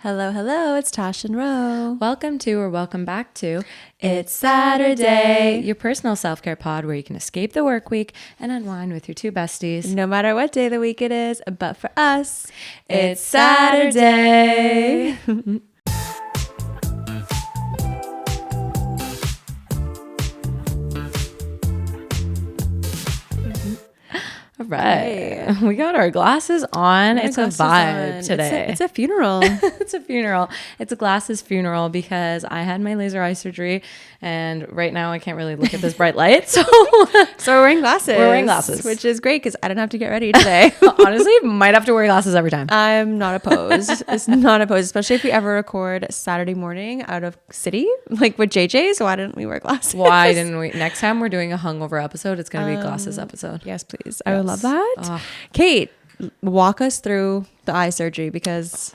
Hello, hello, it's Tash and Ro. Welcome to or welcome back to It's Saturday, your personal self-care pod where you can escape the work week and unwind with your two besties. No matter what day of the week it is, but for us, It's Saturday. All right. We got our glasses on. It's a vibe today. It's a funeral. It's a funeral. It's a glasses funeral because I had my laser eye surgery and right now I can't really look at this bright light. So we're wearing glasses. We're wearing glasses. Which is great because I don't have to get ready today. Honestly, might have to wear glasses every time. I'm not opposed. It's not opposed, especially if we ever record Saturday morning out of city, like with JJ. So why didn't we wear glasses? Why didn't we? Next time we're doing a hungover episode, it's going to be a glasses episode. Yes, please. I would love that. Kate, walk us through the eye surgery because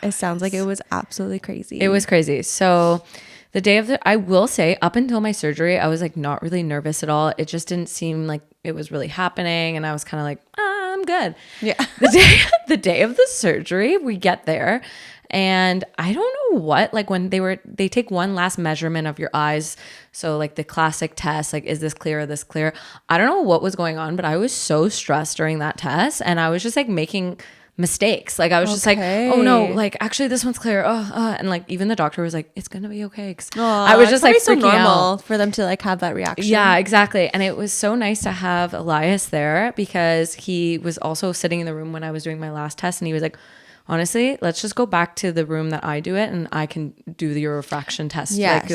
it sounds like it was absolutely crazy. It was crazy. So the day of I will say up until my surgery, I was like not really nervous at all. It just didn't seem like it was really happening. And I was kind of like, I'm good. Yeah. The day of the surgery, we get there. And I don't know what, like when they take one last measurement of your eyes. So like the classic test, like, is this clear or this clear? I don't know what was going on, but I was so stressed during that test. And I was just like making mistakes. Like I was just like, oh no, like actually this one's clear. And like even the doctor was like, it's going to be okay. I was just like so freaking normal out for them to like have that reaction. Yeah, exactly. And it was so nice to have Elias there because he was also sitting in the room when I was doing my last test. And he was like, honestly, let's just go back to the room that I do it and I can do the refraction test. Yes.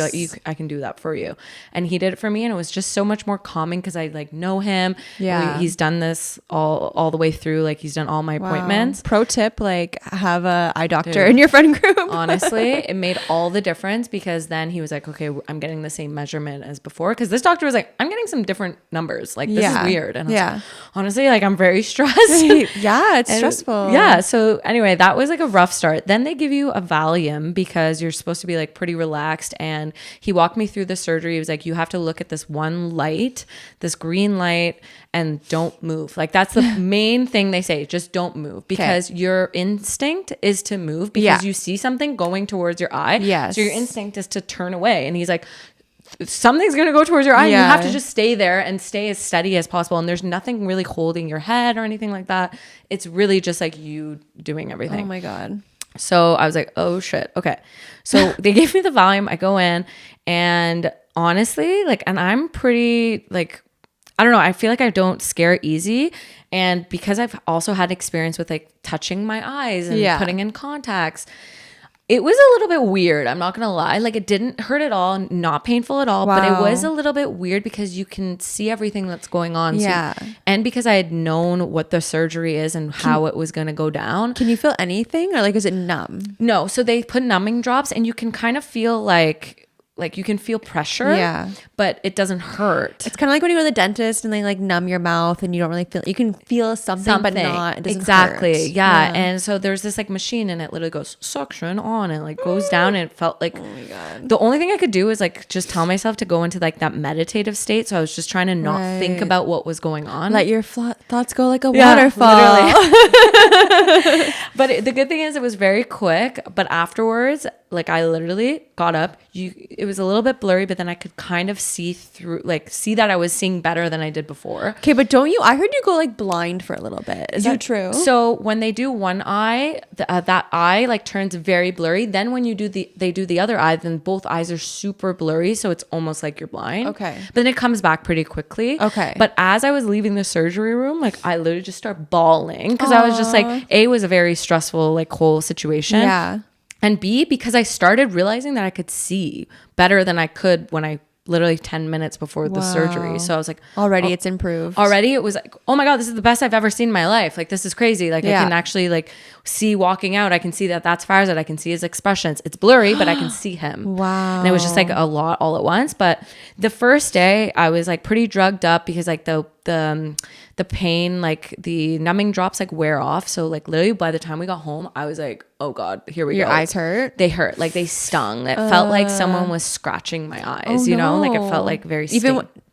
I can do that for you. And he did it for me and it was just so much more calming because I like know him. Yeah. He's done this all the way through. Like he's done all my appointments. Pro tip, like have a eye doctor in your friend group. Honestly, it made all the difference because then he was like, okay, I'm getting the same measurement as before. Because this doctor was like, I'm getting some different numbers. Like this is weird. And I was like, honestly, like I'm very stressed. Yeah, it's stressful. Yeah. So anyway, that was like a rough start. Then they give you a Valium because you're supposed to be like pretty relaxed. And he walked me through the surgery. He was like, you have to look at this one light, this green light, and don't move. Like that's the main thing they say. Just don't move because your instinct is to move because you see something going towards your eye. Yes. So your instinct is to turn away. And he's like, something's going to go towards your eye and you have to just stay there and stay as steady as possible. And there's nothing really holding your head or anything like that. It's really just like you doing everything. Oh my God. So I was like, oh shit. Okay. So they gave me the Valium. I go in and honestly, like, and I'm pretty like, I don't know. I feel like I don't scare easy. And because I've also had experience with like touching my eyes and putting in contacts, it was a little bit weird. I'm not going to lie. Like it didn't hurt at all, not painful at all, but it was a little bit weird because you can see everything that's going on. Yeah. So, and because I had known what the surgery is and how it was going to go down. Can you feel anything or like, is it numb? No. So they put numbing drops and you can kind of feel like you can feel pressure, but it doesn't hurt. It's kind of like when you go to the dentist and they like numb your mouth and you don't really feel, you can feel something. But not, it doesn't exactly. hurt. Yeah. And so there's this like machine and it literally goes suction on and like goes down and it felt like, oh my God. The only thing I could do is like just tell myself to go into like that meditative state. So I was just trying to not think about what was going on. Let your thoughts go like a waterfall. But the good thing is it was very quick, but afterwards, like I literally got up. It was a little bit blurry, but then I could kind of see through, like see that I was seeing better than I did before. Okay, but don't you? I heard you go like blind for a little bit. Is that true? So when they do one eye, that eye like turns very blurry. Then when they do the other eye, then both eyes are super blurry, so it's almost like you're blind. Okay. But then it comes back pretty quickly. Okay. But as I was leaving the surgery room, like I literally just start bawling because I was just like, A, was a very stressful like whole situation. Yeah. And B, because I started realizing that I could see better than I could when I literally 10 minutes before the surgery. So I was like, already it's improved. Already it was like, oh my God, this is the best I've ever seen in my life. Like, this is crazy. Like I can actually like see walking out. I can see that that's Farzad. I can see his expressions. It's blurry, but I can see him. Wow. And it was just like a lot all at once. But the first day I was like pretty drugged up because like the pain, like the numbing drops like wear off. So like literally by the time we got home, I was like, oh God, here we go. Your eyes hurt? They hurt. Like they stung. It felt like someone was scratching my eyes, you know? Like it felt like very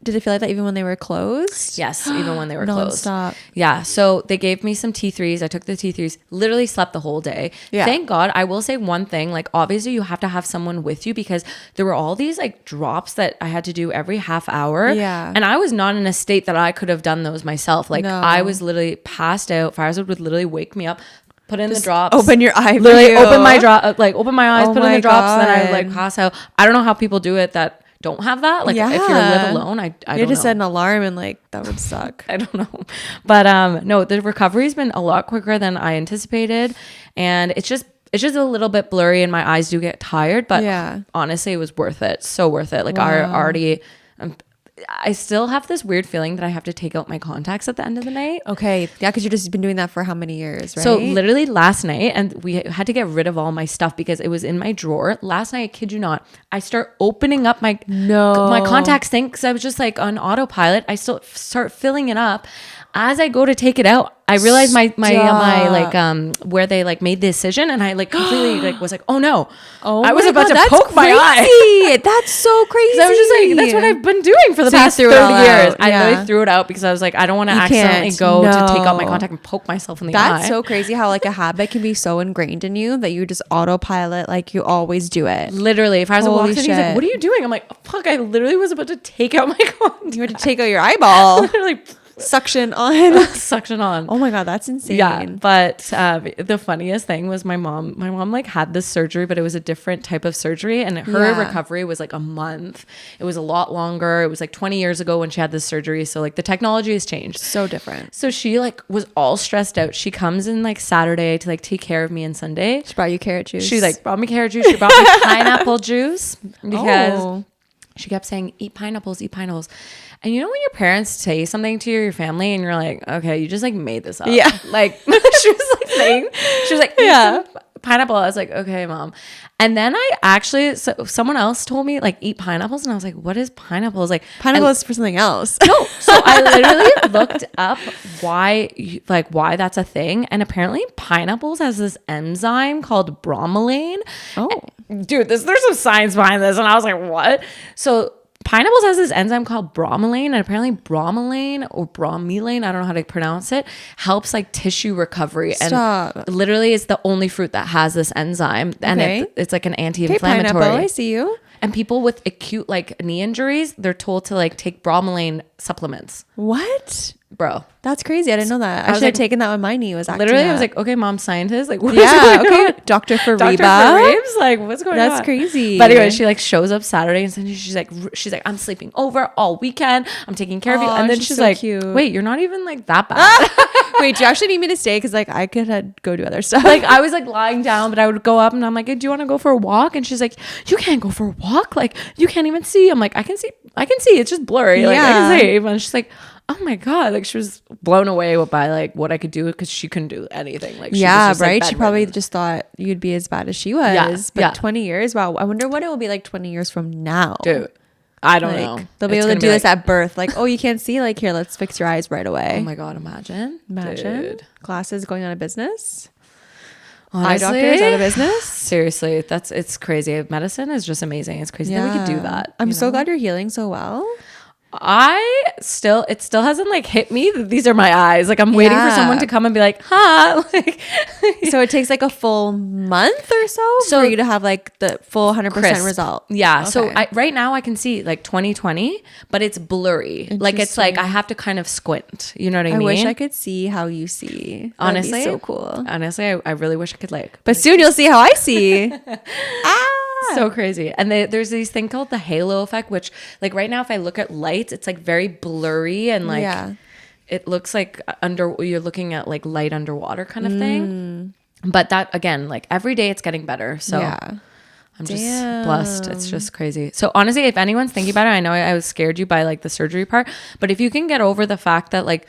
did it feel like that even when they were closed? Yes, even when they were closed. Nonstop. Yeah. So they gave me some T3s. I took the T3s, literally slept the whole day. Yeah. Thank God. I will say one thing, like obviously you have to have someone with you because there were all these like drops that I had to do every half hour. Yeah. And I was not in a state that I could have done those myself. Like I was literally passed out. Farzad would literally wake me up, put in the drops, open your eye, literally open my drop, like open my eyes, put in the drops, then I would like pass out. I don't know how people do it that don't have that. Like if you live alone, I don't know. You just set an alarm and like that would suck. I don't know. But no, the recovery's been a lot quicker than I anticipated. And it's just a little bit blurry and my eyes do get tired. But honestly, it was worth it. So worth it. Like I still have this weird feeling that I have to take out my contacts at the end of the night. Okay. Yeah, because you've just been doing that for how many years, right? So literally last night, and we had to get rid of all my stuff because it was in my drawer. Last night, I kid you not, I start opening up my contacts thing because I was just like on autopilot. I still start filling it up. As I go to take it out, I realized my like where they like made the incision, and I like completely like was like, oh no, I was about to poke my eye. That's so crazy. I was just like, that's what I've been doing for the past 30 years. I literally threw it out because I was like, I don't want to accidentally go to take out my contact and poke myself in the eye. That's so crazy how like a habit can be so ingrained in you that you just autopilot, like you always do it. Literally, if I was walked in, he's like, what are you doing? I'm like, oh, fuck, I literally was about to take out my contact. You had to take out your eyeball. Literally. Suction on. Suction on. Oh my God, that's insane. Yeah, but the funniest thing was my mom like had this surgery, but it was a different type of surgery, and her recovery was like a month. It was a lot longer. It was like 20 years ago when she had this surgery, so like the technology has changed. So different. So she like was all stressed out. She comes in like Saturday to like take care of me, and Sunday she brought you carrot juice. She like brought me carrot juice. She brought me pineapple juice because she kept saying, eat pineapples, eat pineapples. And you know when your parents say something to your family and you're like, okay, you just like made this up. Yeah. Like she was like saying, she was like, yeah, pineapple. I was like, okay, mom. And then I actually, someone else told me like eat pineapples. And I was like, what is pineapples? Like pineapple is for something else. No. So I literally looked up why that's a thing. And apparently pineapples has this enzyme called bromelain. Oh. Dude, there's some science behind this. And I was like, what? So pineapples has this enzyme called bromelain, and apparently bromelain or bromelain, I don't know how to pronounce it, helps like tissue recovery. Stop. And literally it's the only fruit that has this enzyme, and it's like an anti-inflammatory. Pineapple, I see you. And people with acute like knee injuries, they're told to like take bromelain supplements. What? Bro, that's crazy. I didn't know that. I should have taken that when my knee was acting literally. up. I was like, okay, mom, scientist, like, what Dr. Fariba. Dr. Fariba, like, what's going on? That's crazy. But anyway, she like shows up Saturday and Sunday. She's like, I'm sleeping over all weekend. I'm taking care of you. And then she's so like, cute. Wait, you're not even like that bad. Wait, do you actually need me to stay? Because like I could go do other stuff. Like I was like lying down, but I would go up and I'm like, hey, do you want to go for a walk? And she's like, you can't go for a walk. Like you can't even see. I'm like, I can see. It's just blurry. Like I can see. And she's like, oh my God, like she was blown away by like what I could do because she couldn't do anything. Like she was just, right. Like, she probably just thought you'd be as bad as she was. But 20 years, wow. I wonder what it will be like 20 years from now. Dude, I don't know. They'll be able to do this at birth. Like, oh, you can't see? Like, here, let's fix your eyes right away. Oh my God, imagine. Dude. Glasses going out of business. Honestly, eye doctors out of business. Seriously, it's crazy. Medicine is just amazing. It's crazy that we could do that. I'm so glad you're healing so well. It still hasn't like hit me that these are my eyes. Like I'm waiting for someone to come and be like, huh. Like, so it takes like a full month or so for you to have like the full 100% result. Yeah. Okay. So right now I can see like 20/20, but it's blurry. Like it's like I have to kind of squint. You know what I mean? I wish I could see how you see. Honestly, that'd be so cool. Honestly, I really wish I could like. But soon you'll see how I see. So crazy. And there's these thing called the halo effect, which like right now if I look at lights, it's like very blurry and like it looks like you're looking at like light underwater kind of thing. But that again, like every day it's getting better. So I'm just blessed. It's just crazy. So honestly, if anyone's thinking about it, I know I was scared you by like the surgery part, but if you can get over the fact that like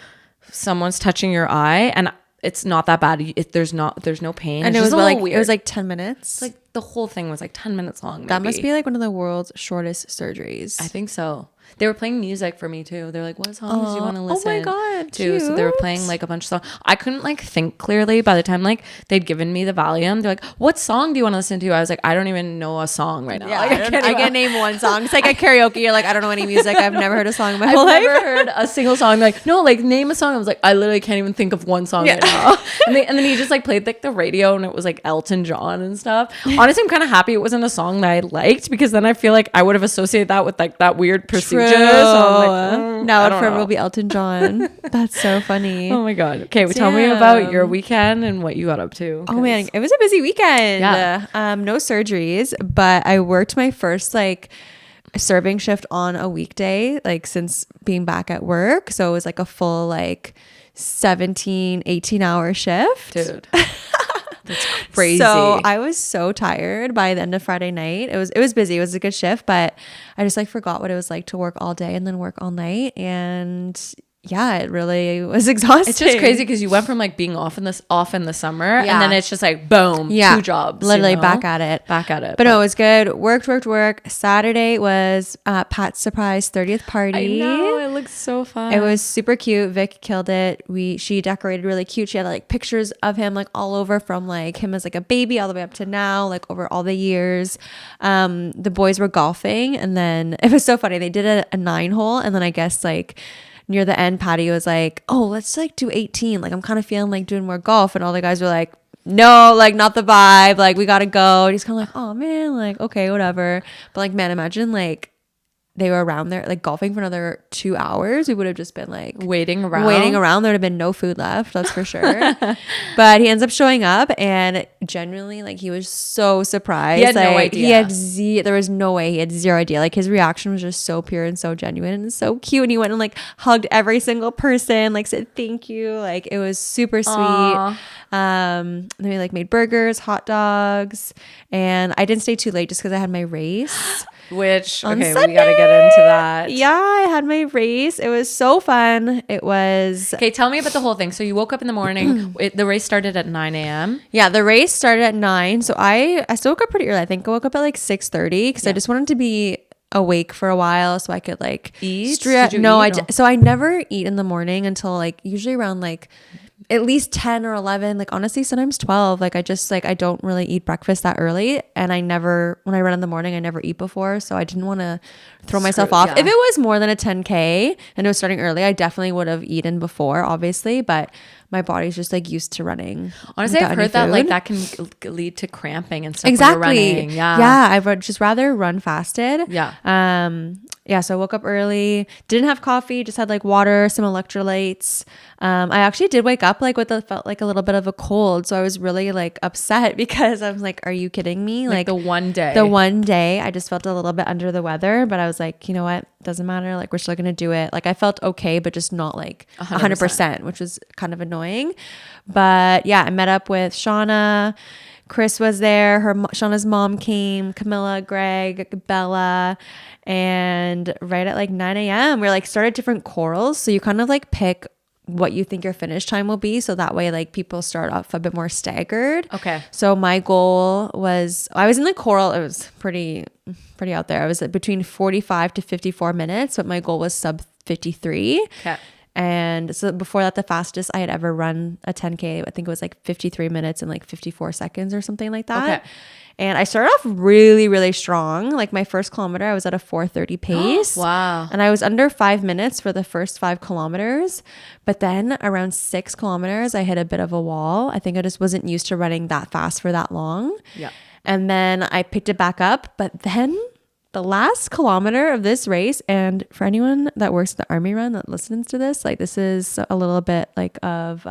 someone's touching your eye and it's not that bad. There's no pain. And it was like weird. It was like 10 minutes. Like the whole thing was like 10 minutes long. Maybe. That must be like one of the world's shortest surgeries. I think so. They were playing music for me too. They're like, what songs do you want to listen oh my God, to? So they were playing like a bunch of songs. I couldn't like think clearly by the time like they'd given me the Valium. They're like, what song do you want to listen to? I was like, I don't even know a song right now. Yeah, Like, I can name one song. It's like a karaoke. You're like, I don't know any music. I've never heard a song in my whole life. I've never heard a single song. Like, no, like name a song. I was like, I literally can't even think of one song right now. And then he just like played like the radio and it was like Elton John and stuff. Honestly, I'm kind of happy it wasn't a song that I liked, because then I feel like I would have associated that with like that weird procedure. So I'm like, now it forever will be Elton John. That's so funny. Oh my God. Okay, well, tell me about your weekend and what you got up to. Oh man, it was a busy weekend. Yeah. No surgeries, but I worked my first like serving shift on a weekday, like since being back at work. So it was like a full like 18 hour shift. Dude. That's crazy. So I was so tired by the end of Friday night. It was busy. It was a good shift, but I just like forgot what it was like to work all day and then work all night. And yeah, it really was exhausting. It's just crazy because you went from like being off in the summer, and then it's just like boom, 2 jobs, literally back at it. But no, it was good. Worked. Saturday was Pat's surprise 30th party. I know, it looks so fun. It was super cute. Vic killed it. She decorated really cute. She had like pictures of him like all over, from like him as like a baby all the way up to now, like over all the years. The boys were golfing, and then it was so funny. They did a 9-hole, and then I guess like near the end, Patty was like, oh, let's like do 18. Like, I'm kind of feeling like doing more golf. And all the guys were like, no, like not the vibe. Like, we got to go. And he's kind of like, oh man, like, okay, whatever. But like, man, imagine like they were around there like golfing for another 2 hours. We would have just been like waiting around. There would have been no food left, that's for sure. But he ends up showing up, and genuinely like he was so surprised. He had like, no idea. There was no way. He had zero idea. Like his reaction was just so pure and so genuine and so cute. And he went and like hugged every single person, like said thank you. Like it was super sweet. Aww. Then we like made burgers, hot dogs, and I didn't stay too late just because I had my race. Which, on okay, Sunday. we got to get into that. Yeah, I had my race. It was so fun. It was... Okay, tell me about the whole thing. So you woke up in the morning. The race started at 9 a.m. Yeah, the race started at 9. So I still woke up pretty early. I think I woke up at like 6:30 because I just wanted to be awake for a while so I could like... Eat? So I never eat in the morning until like usually around like... at least 10 or 11, like honestly sometimes 12. Like I just like I don't really eat breakfast that early, and when I run in the morning I never eat before, so I didn't want to throw myself off. If it was more than a 10K and it was starting early, I definitely would have eaten before, obviously, but my body's just like used to running. Honestly, I've heard that like that can lead to cramping and stuff. Exactly. When you're running. Yeah, I would just rather run fasted. Yeah. So I woke up early, didn't have coffee, just had like water, some electrolytes. I actually did wake up like felt like a little bit of a cold. So I was really like upset because I was like, are you kidding me? Like the one day I just felt a little bit under the weather, but I was like, you know what? Doesn't matter. Like we're still going to do it. Like I felt okay, but just not like 100%, which was kind of annoying. But yeah, I met up with Shauna. Chris was there. Shauna's mom came, Camilla, Greg, Bella, and right at like 9 a.m. we like started different corals. So you kind of like pick what you think your finish time will be. So that way like people start off a bit more staggered. Okay. So my goal was, I was in the coral. It was pretty out there. I was between 45 to 54 minutes, but my goal was sub 53. Okay. And so before that, the fastest I had ever run a 10K, I think it was like 53 minutes and like 54 seconds or something like that. Okay. And I started off really, really strong. Like my first kilometer, I was at a 4:30 pace. Wow. And I was under 5 minutes for the first 5 kilometers. But then around 6 kilometers, I hit a bit of a wall. I think I just wasn't used to running that fast for that long. Yeah. And then I picked it back up. But then the last kilometer of this race, and for anyone that works at the Army Run that listens to this, like this is a little bit like of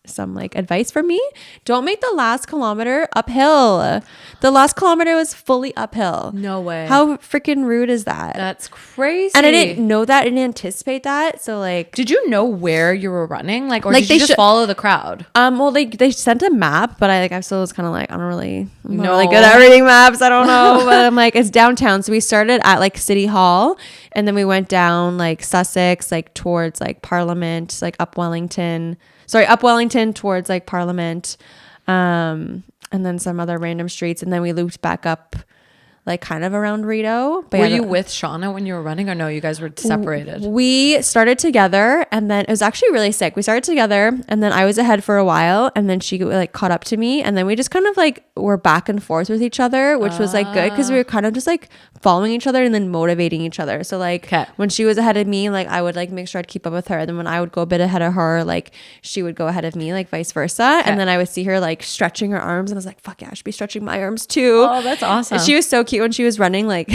some like advice from me. Don't make the last kilometer uphill. The last kilometer was fully uphill. No way. How freaking rude is that? That's crazy. And I didn't know that. I didn't anticipate that. So like, did you know where you were running? Like, or like did you just follow the crowd? Well, they sent a map, but I still was kind of like, I'm not really good at reading maps. I don't know. But I'm like, it's downtown. So we started at like City Hall, and then we went down like Sussex, like towards like Parliament, like up Wellington towards like Parliament, and then some other random streets, and then we looped back up like kind of around Rito. But were you with Shauna when you were running, or no, you guys were separated? We started together, and then it was actually really sick. We started together, and then I was ahead for a while, and then she like caught up to me, and then we just kind of like were back and forth with each other, which was like good because we were kind of just like following each other and then motivating each other. So like when she was ahead of me, like I would like make sure I'd keep up with her, and then when I would go a bit ahead of her, like she would go ahead of me, like vice versa. And then I would see her like stretching her arms, and I was like, fuck yeah, I should be stretching my arms too. Oh, that's awesome. And she was so cute when she was running. Like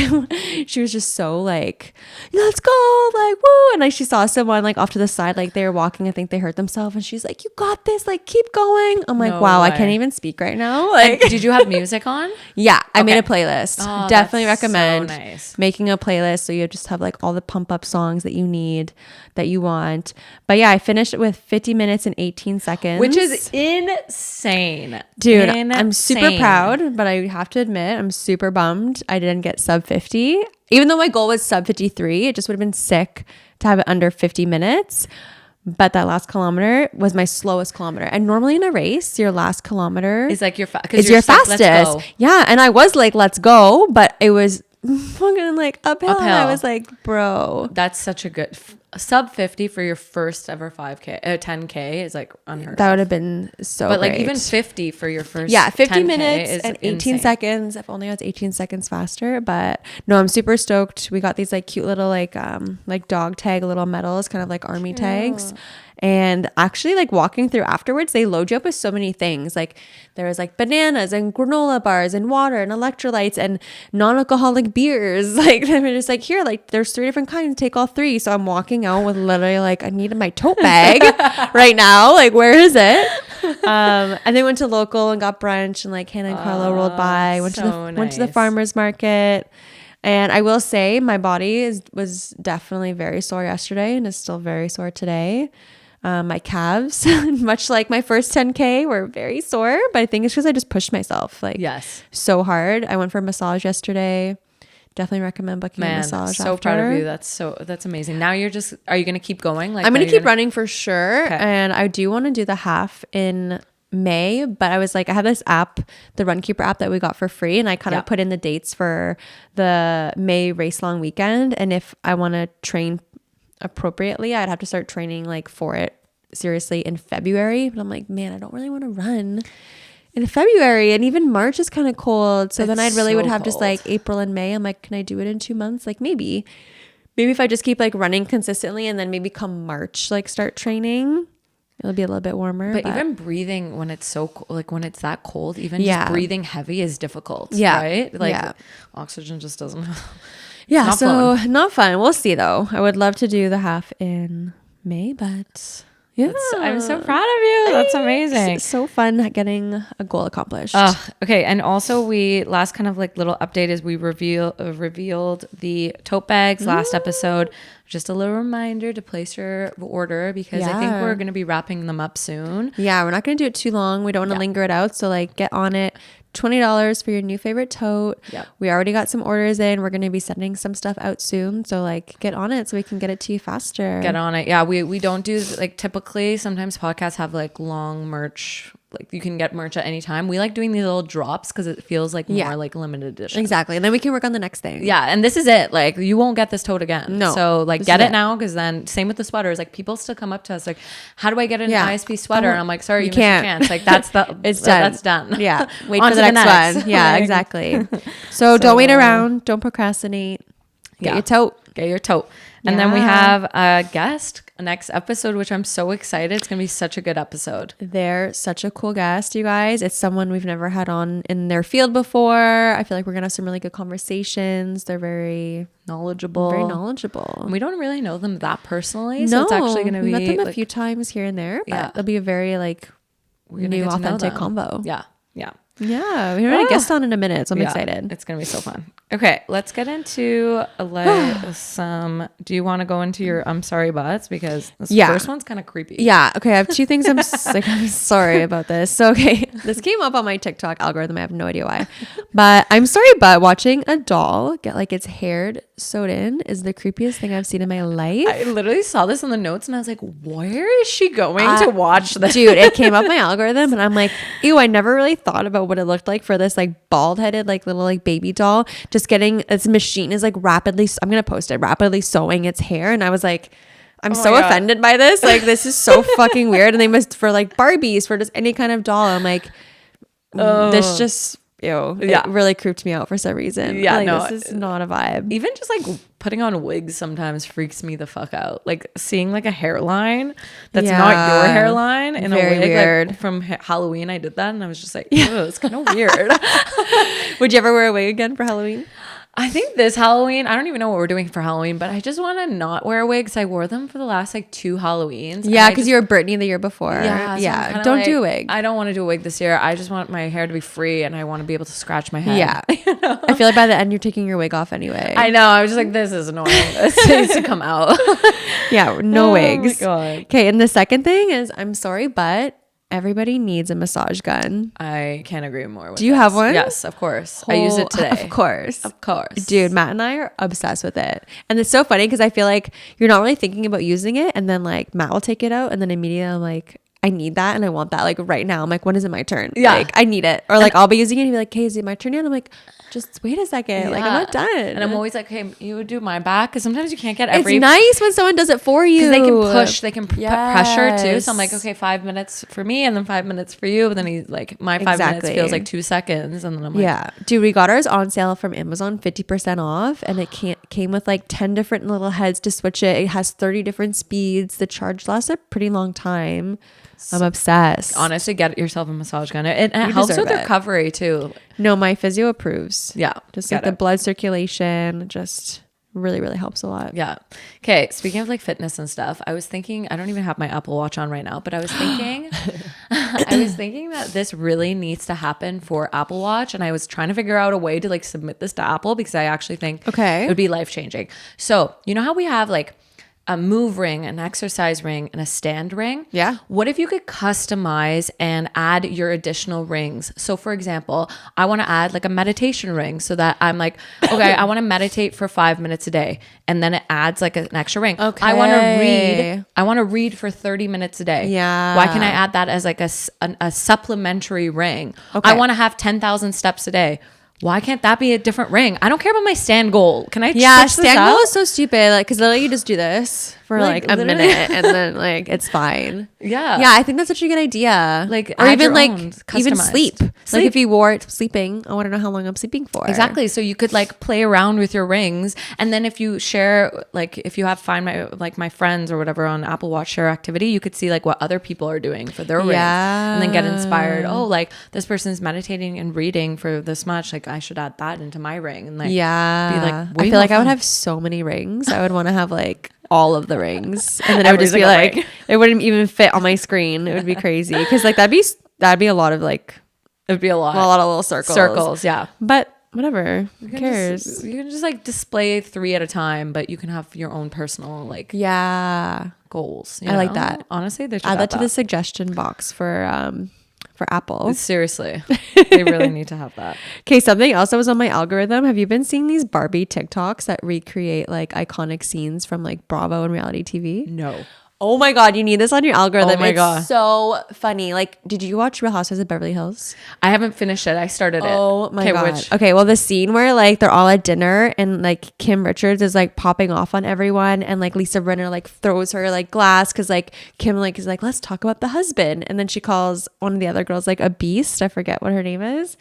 she was just so like, let's go, like woo. And like she saw someone like off to the side, like they were walking, I think they hurt themselves, and she's like, you got this, like keep going. I'm like, wow, I can't even speak right now. Like did you have music on? Yeah, I made a playlist. Definitely recommend making a playlist so you just have like all the pump up songs that you need, that you want. But yeah, I finished it with 50 minutes and 18 seconds, which is insane, dude. I'm super proud, but I have to admit I'm super bummed I didn't get sub 50. Even though my goal was sub 53, it just would have been sick to have it under 50 minutes. But that last kilometer was my slowest kilometer. And normally in a race, your last kilometer is like your fastest. Like, yeah. And I was like, let's go. But it was fucking like uphill. And I was like, bro. That's such a good sub 50 for your first ever 5K, 10K is like unheard of. That would have been so But great. like even 50 for your first 50 10K minutes and 18 insane. seconds. If only I was 18 seconds faster. But no, I'm super stoked. We got these like cute little like dog tag little medals, kind of like army tags. And actually like walking through afterwards, they load you up with so many things. Like there was like bananas and granola bars and water and electrolytes and non-alcoholic beers. Like they were just like, here, like there's 3 different kinds, take all 3. So I'm walking out with literally like, I need my tote bag right now. Like where is it? And then went to local and got brunch, and like Hannah and Carlo rolled by. Went to the farmer's market. And I will say my body was definitely very sore yesterday and is still very sore today. My calves, much like my first 10K, were very sore, but I think it's because I just pushed myself like so hard. I went for a massage yesterday. Definitely recommend booking a massage. So proud of you. That's amazing. Now are you going to keep going? Like I'm going to keep running for sure. Okay. And I do want to do the half in May, but I was like, I have this app, the Runkeeper app that we got for free, and I kind of put in the dates for the May race long weekend. And if I want to train appropriately, I'd have to start training like for it seriously in February. But I'm like, man, I don't really want to run in February, and even March is kind of cold. So then I really would have just like April and May. I'm like, can I do it in 2 months? Like maybe if I just keep like running consistently, and then maybe come March like start training, it'll be a little bit warmer. But even breathing when it's like when it's that cold, even just breathing heavy is difficult. Right? Like oxygen just doesn't. Not fun. We'll see though. I would love to do the half in May, but yeah, I'm so proud of you. That's amazing. It's so fun getting a goal accomplished. Okay. And also we last kind of like little update is we revealed the tote bags last episode. Just a little reminder to place your order, because I think we're going to be wrapping them up soon. Yeah, we're not going to do it too long. We don't want to linger it out. So like get on it. $20 for your new favorite tote. We already got some orders in. We're going to be sending some stuff out soon. So like get on it so we can get it to you faster. Get on it. Yeah, we don't do like typically sometimes podcasts have like long merch. Like you can get merch at any time. We like doing these little drops because it feels like more like limited edition. Exactly. And then we can work on the next thing. Yeah. And this is it. Like you won't get this tote again. No. So like get it now, because then same with the sweaters. Like people still come up to us like, how do I get an ISP sweater? And I'm like, sorry, you missed your chance. Like that's it's done. That's done. Yeah. Wait for the next one. Yeah, exactly. So don't wait around. Don't procrastinate. Get your tote. Get your tote. And then we have a guest next episode, which I'm so excited. It's going to be such a good episode. They're such a cool guest, you guys. It's someone we've never had on in their field before. I feel like we're going to have some really good conversations. They're very knowledgeable. And we don't really know them that personally. So it's actually going to be... We met them a few times here and there, but it'll be a very like new, authentic combo. Yeah. Yeah, we have a guest on in a minute, so I'm excited. It's gonna be so fun. Okay, let's get into some. Do you want to go into your I'm sorry butts, because this first one's kind of creepy? Yeah. Okay, I have 2 things I'm sorry about this. So okay, this came up on my TikTok algorithm. I have no idea why, but I'm sorry, but watching a doll get like its hair sewed in is the creepiest thing I've seen in my life. I literally saw this in the notes and I was like, where is she going to watch this? Dude, it came up my algorithm and I'm like, ew, I never really thought about what it looked like for this like bald headed like little like baby doll just getting its machine is like rapidly, I'm gonna post it, rapidly sewing its hair. And I was like, I'm so offended by this. Like, this is so fucking weird. And they must, for like Barbies, for just any kind of doll, I'm like, this just, ew. It really creeped me out for some reason. Yeah, like, no, this is not a vibe. Even just like putting on wigs sometimes freaks me the fuck out. Like seeing like a hairline that's not your hairline in very a wig. weird. Like, from Halloween, I did that and I was just like, ew, it's kind of weird. Would you ever wear a wig again for Halloween? I think this Halloween, I don't even know what we're doing for Halloween, but I just want to not wear wigs. I wore them for the last like 2 Halloweens. Yeah, because you were Brittany the year before. Yeah. Yeah. Don't do a wig. I don't want to do a wig this year. I just want my hair to be free and I want to be able to scratch my head. Yeah. You know? I feel like by the end, you're taking your wig off anyway. I know. I was just like, this is annoying. This needs to come out. Yeah. No wigs. Oh my God. Okay. And the second thing is, I'm sorry, but everybody needs a massage gun. I can't agree more with Do you have one? Yes, of course. I use it today. Of course. Of course. Dude, Matt and I are obsessed with it. And it's so funny because I feel like you're not really thinking about using it. And then like Matt will take it out. And then immediately I'm like, I need that and I want that like right now. I'm like, when is it my turn? Yeah. Like I need it. Or like I'll be using it and be like, hey, is it my turn yet? I'm like, just wait a second. Like I'm not done. And I'm always like, hey, you would do my back? Because sometimes you can't get it's every... nice when someone does it for you. Because they can push, they can put pressure too. Yes. So I'm like, okay, 5 minutes for me and then 5 minutes for you. And then he's like, my 5 minutes feels like 2 seconds. And then I'm like... Yeah. Dude, we got ours on sale from Amazon, 50% off. And it came with like 10 different little heads to switch it. It has 30 different speeds. The charge lasts a pretty long time. I'm obsessed. Honestly, get yourself a massage gun. It helps with recovery too. No, my physio approves. Yeah. Just like the blood circulation just really, really helps a lot. Yeah. Okay. Speaking of like fitness and stuff, I was thinking, I don't even have my Apple Watch on right now, but I was thinking, that this really needs to happen for Apple Watch. And I was trying to figure out a way to like submit this to Apple because I actually think it would be life changing. So you know how we have like a move ring, an exercise ring, and a stand ring? Yeah. What if you could customize and add your additional rings? So for example, I want to add like a meditation ring so that I'm like, okay, I want to meditate for 5 minutes a day. And then it adds like an extra ring. Okay. I want to read for 30 minutes a day. Yeah. Why can I add that as like a supplementary ring? Okay. I want to have 10,000 steps a day. Why can't that be a different ring? I don't care about my stand goal. Can I stand goal is so stupid. Like, because literally you just do this for like a minute and then like it's fine. Yeah. Yeah, I think that's such a good idea. Like, or even like even customized. sleep. Like if you wore it sleeping, I want to know how long I'm sleeping for. Exactly. So you could like play around with your rings, and then if you share, like if you have my friends or whatever on Apple Watch share activity, you could see like what other people are doing for their rings, and then get inspired. Oh, like this person's meditating and reading for this much. Like I should add that into my ring, and like be like. I feel like I would have so many rings. I would want to have like all of the rings, and then it would just be like it wouldn't even fit on my screen. It would be crazy because like that'd be a lot of like. It would be a lot of little circles. Yeah. But whatever. Who cares? You can just like display 3 at a time, but you can have your own personal like goals. I like that. Honestly, they should add that to the suggestion box for Apple. Seriously, they really need to have that. Okay, something else that was on my algorithm. Have you been seeing these Barbie TikToks that recreate like iconic scenes from like Bravo and reality TV? No. Oh my God, you need this on your algorithm. Oh my God. It's so funny. Like, did you watch Real Housewives of Beverly Hills? I haven't finished it. I started it. Oh my God. Okay, well, the scene where like they're all at dinner and like Kim Richards is like popping off on everyone, and like Lisa Rinna like throws her like glass because like Kim like is like, let's talk about the husband, and then she calls one of the other girls like a beast. I forget what her name is.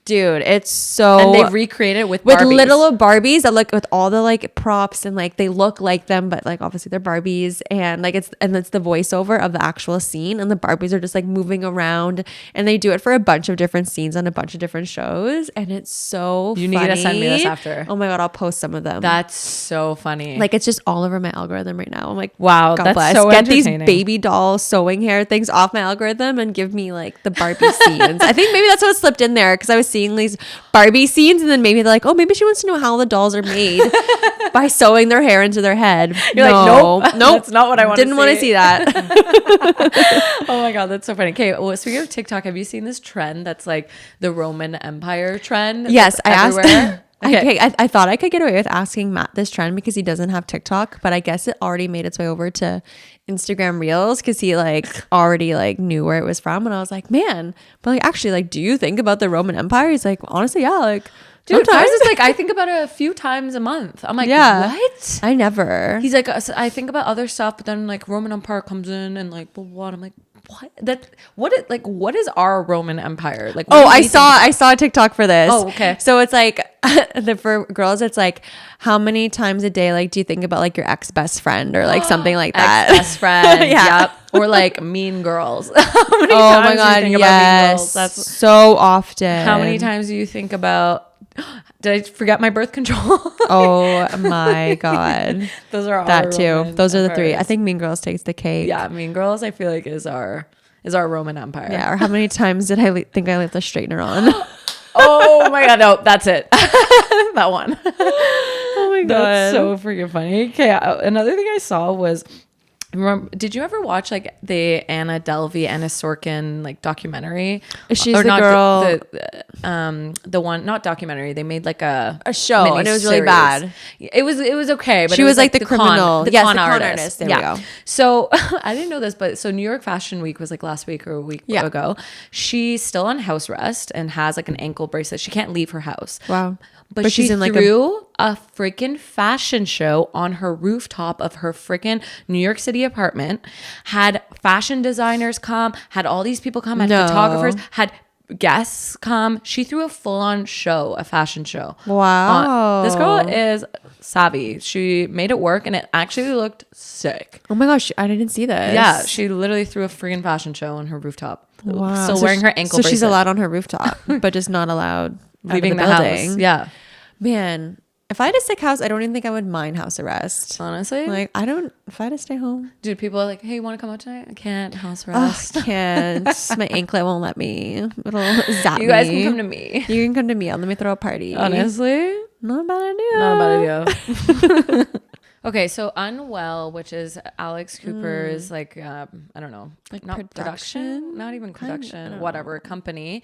Dude, it's so... And they recreate it with Barbies. With little Barbies that look with all the like props and like they look like them, but like obviously they're Barbies, and like it's the voiceover of the actual scene, and the Barbies are just like moving around, and they do it for a bunch of different scenes on a bunch of different shows, and it's so funny. You need to send me this after. Oh my God, I'll post some of them. That's so funny. Like it's just all over my algorithm right now. I'm like, wow, God that's bless. so Get these entertaining. baby doll sewing hair things off my algorithm and give me like the Barbie scenes. I think maybe that's what slipped in there because I was seeing these Barbie scenes, and then maybe they're like, oh, maybe she wants to know how the dolls are made by sewing their hair into their head. You're like, nope, that's not what I want to see. Didn't want to see that. Oh my God, that's so funny. Okay, well, speaking of TikTok, have you seen this trend that's like the Roman Empire trend? Yes, I asked. I thought I could get away with asking Matt this trend because he doesn't have TikTok, but I guess it already made its way over to Instagram Reels because he like already like knew where it was from. And I was like, man, but like actually, like, do you think about the Roman Empire? He's like, honestly, yeah, like, dude, I was just like, I think about it a few times a month. I'm like, what? I never. He's like, I think about other stuff, but then like Roman Empire comes in and like, well, what? I'm like, what is our Roman Empire? Like, I saw a TikTok for this. Oh, okay. So it's like for girls, it's like, how many times a day like do you think about like your ex best friend or like something like that? Ex-best friend. Yeah. Yep. Or like Mean Girls. How many Oh times my God. do you think about Mean Girls? That's so often. How many times do you think about, did I forget my birth control? Oh my God. Those are that too. Roman Those are the three. empires. I think Mean Girls takes the cake. Yeah, Mean Girls, I feel like is our Roman Empire. Yeah. Or how many times did I think I left the straightener on? Oh my God, no, that's it. That one. Oh my God. That's so freaking funny. Okay, another thing I saw was, did you ever watch like the Anna Delvey, Anna Sorkin like documentary? She's the girl. The one, not documentary. They made like a show and it was really bad. It was okay, but she it was like the criminal. the yes, con the con artist. artist. There yeah. we go. So I didn't know this, but so New York Fashion Week was like last week or a week ago. She's still on house arrest and has like an ankle bracelet. She can't leave her house. Wow. But she she's in like threw a freaking fashion show on her rooftop of her freaking New York City apartment, had fashion designers come, had all these people come, had photographers, had guests come. She threw a full-on show, a fashion show. Wow. This girl is savvy. She made it work and it actually looked sick. Oh my gosh, I didn't see this. Yeah, she literally threw a freaking fashion show on her rooftop. Wow. Still wearing her ankle bracelet. So she's allowed on her rooftop, but just not allowed leaving the building. house. Yeah. Man, if I had a sick house, I don't even think I would mind house arrest. Honestly, like if I had to stay home, dude, people are like, "Hey, you want to come out tonight?" I can't. House arrest. I can't. My anklet won't let me. It'll zap me. You guys can come to me. You can come to me. Let me throw a party. Honestly, not a bad idea. Not a bad idea. Okay, so Unwell, which is Alex Cooper's like I don't know, like not production, not even production, whatever company.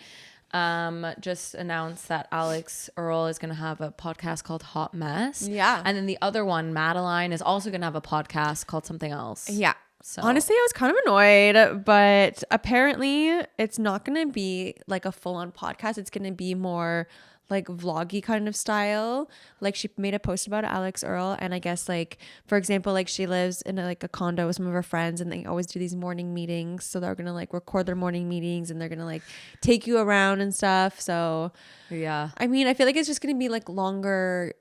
Just announced that Alex Earl is going to have a podcast called Hot Mess. Yeah. And then the other one, Madeline, is also going to have a podcast called something else. Yeah. So honestly, I was kind of annoyed, but apparently it's not going to be like a full-on podcast. It's going to be more like vloggy kind of style. Like she made a post about Alex Earl, and I guess like, for example, like she lives in a condo with some of her friends, and they always do these morning meetings, so they're gonna like record their morning meetings and they're gonna like take you around and stuff. So yeah, I mean, I feel like it's just gonna be like longer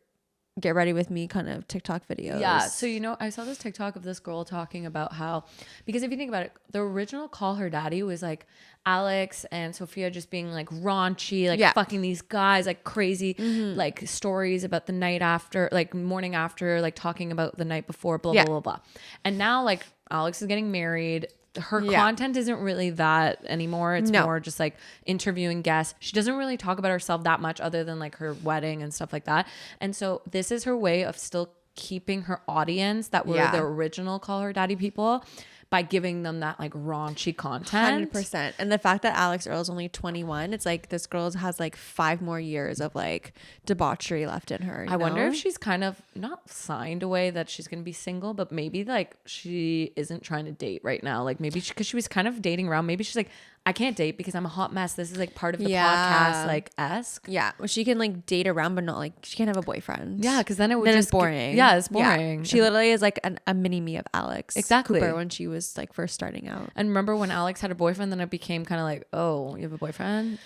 get ready with me kind of TikTok videos. Yeah. So, I saw this TikTok of this girl talking about how, because if you think about it, the original Call Her Daddy was like Alex and Sophia just being like raunchy, like fucking these guys, like crazy, like stories about the night after, like morning after, like talking about the night before, blah, blah, blah, blah. And now like Alex is getting married. Her content isn't really that anymore. It's more just like interviewing guests. She doesn't really talk about herself that much other than like her wedding and stuff like that. And so this is her way of still keeping her audience that were the original Call Her Daddy people by giving them that like raunchy content. 100%. And the fact that Alex Earl is only 21, it's like this girl has like 5 more years of like debauchery left in her. I wonder if she's kind of not signed away that she's going to be single, but maybe like she isn't trying to date right now. Like maybe because she was kind of dating around. Maybe she's like, I can't date because I'm a hot mess. This is like part of the podcast, like esque. Yeah. Well, she can like date around, but not like she can't have a boyfriend. Yeah. Cause then it would just it's boring. It's boring. Yeah. She literally is like a mini me of Alex Cooper when she was like first starting out. And remember when Alex had a boyfriend, then it became kind of like, oh, you have a boyfriend?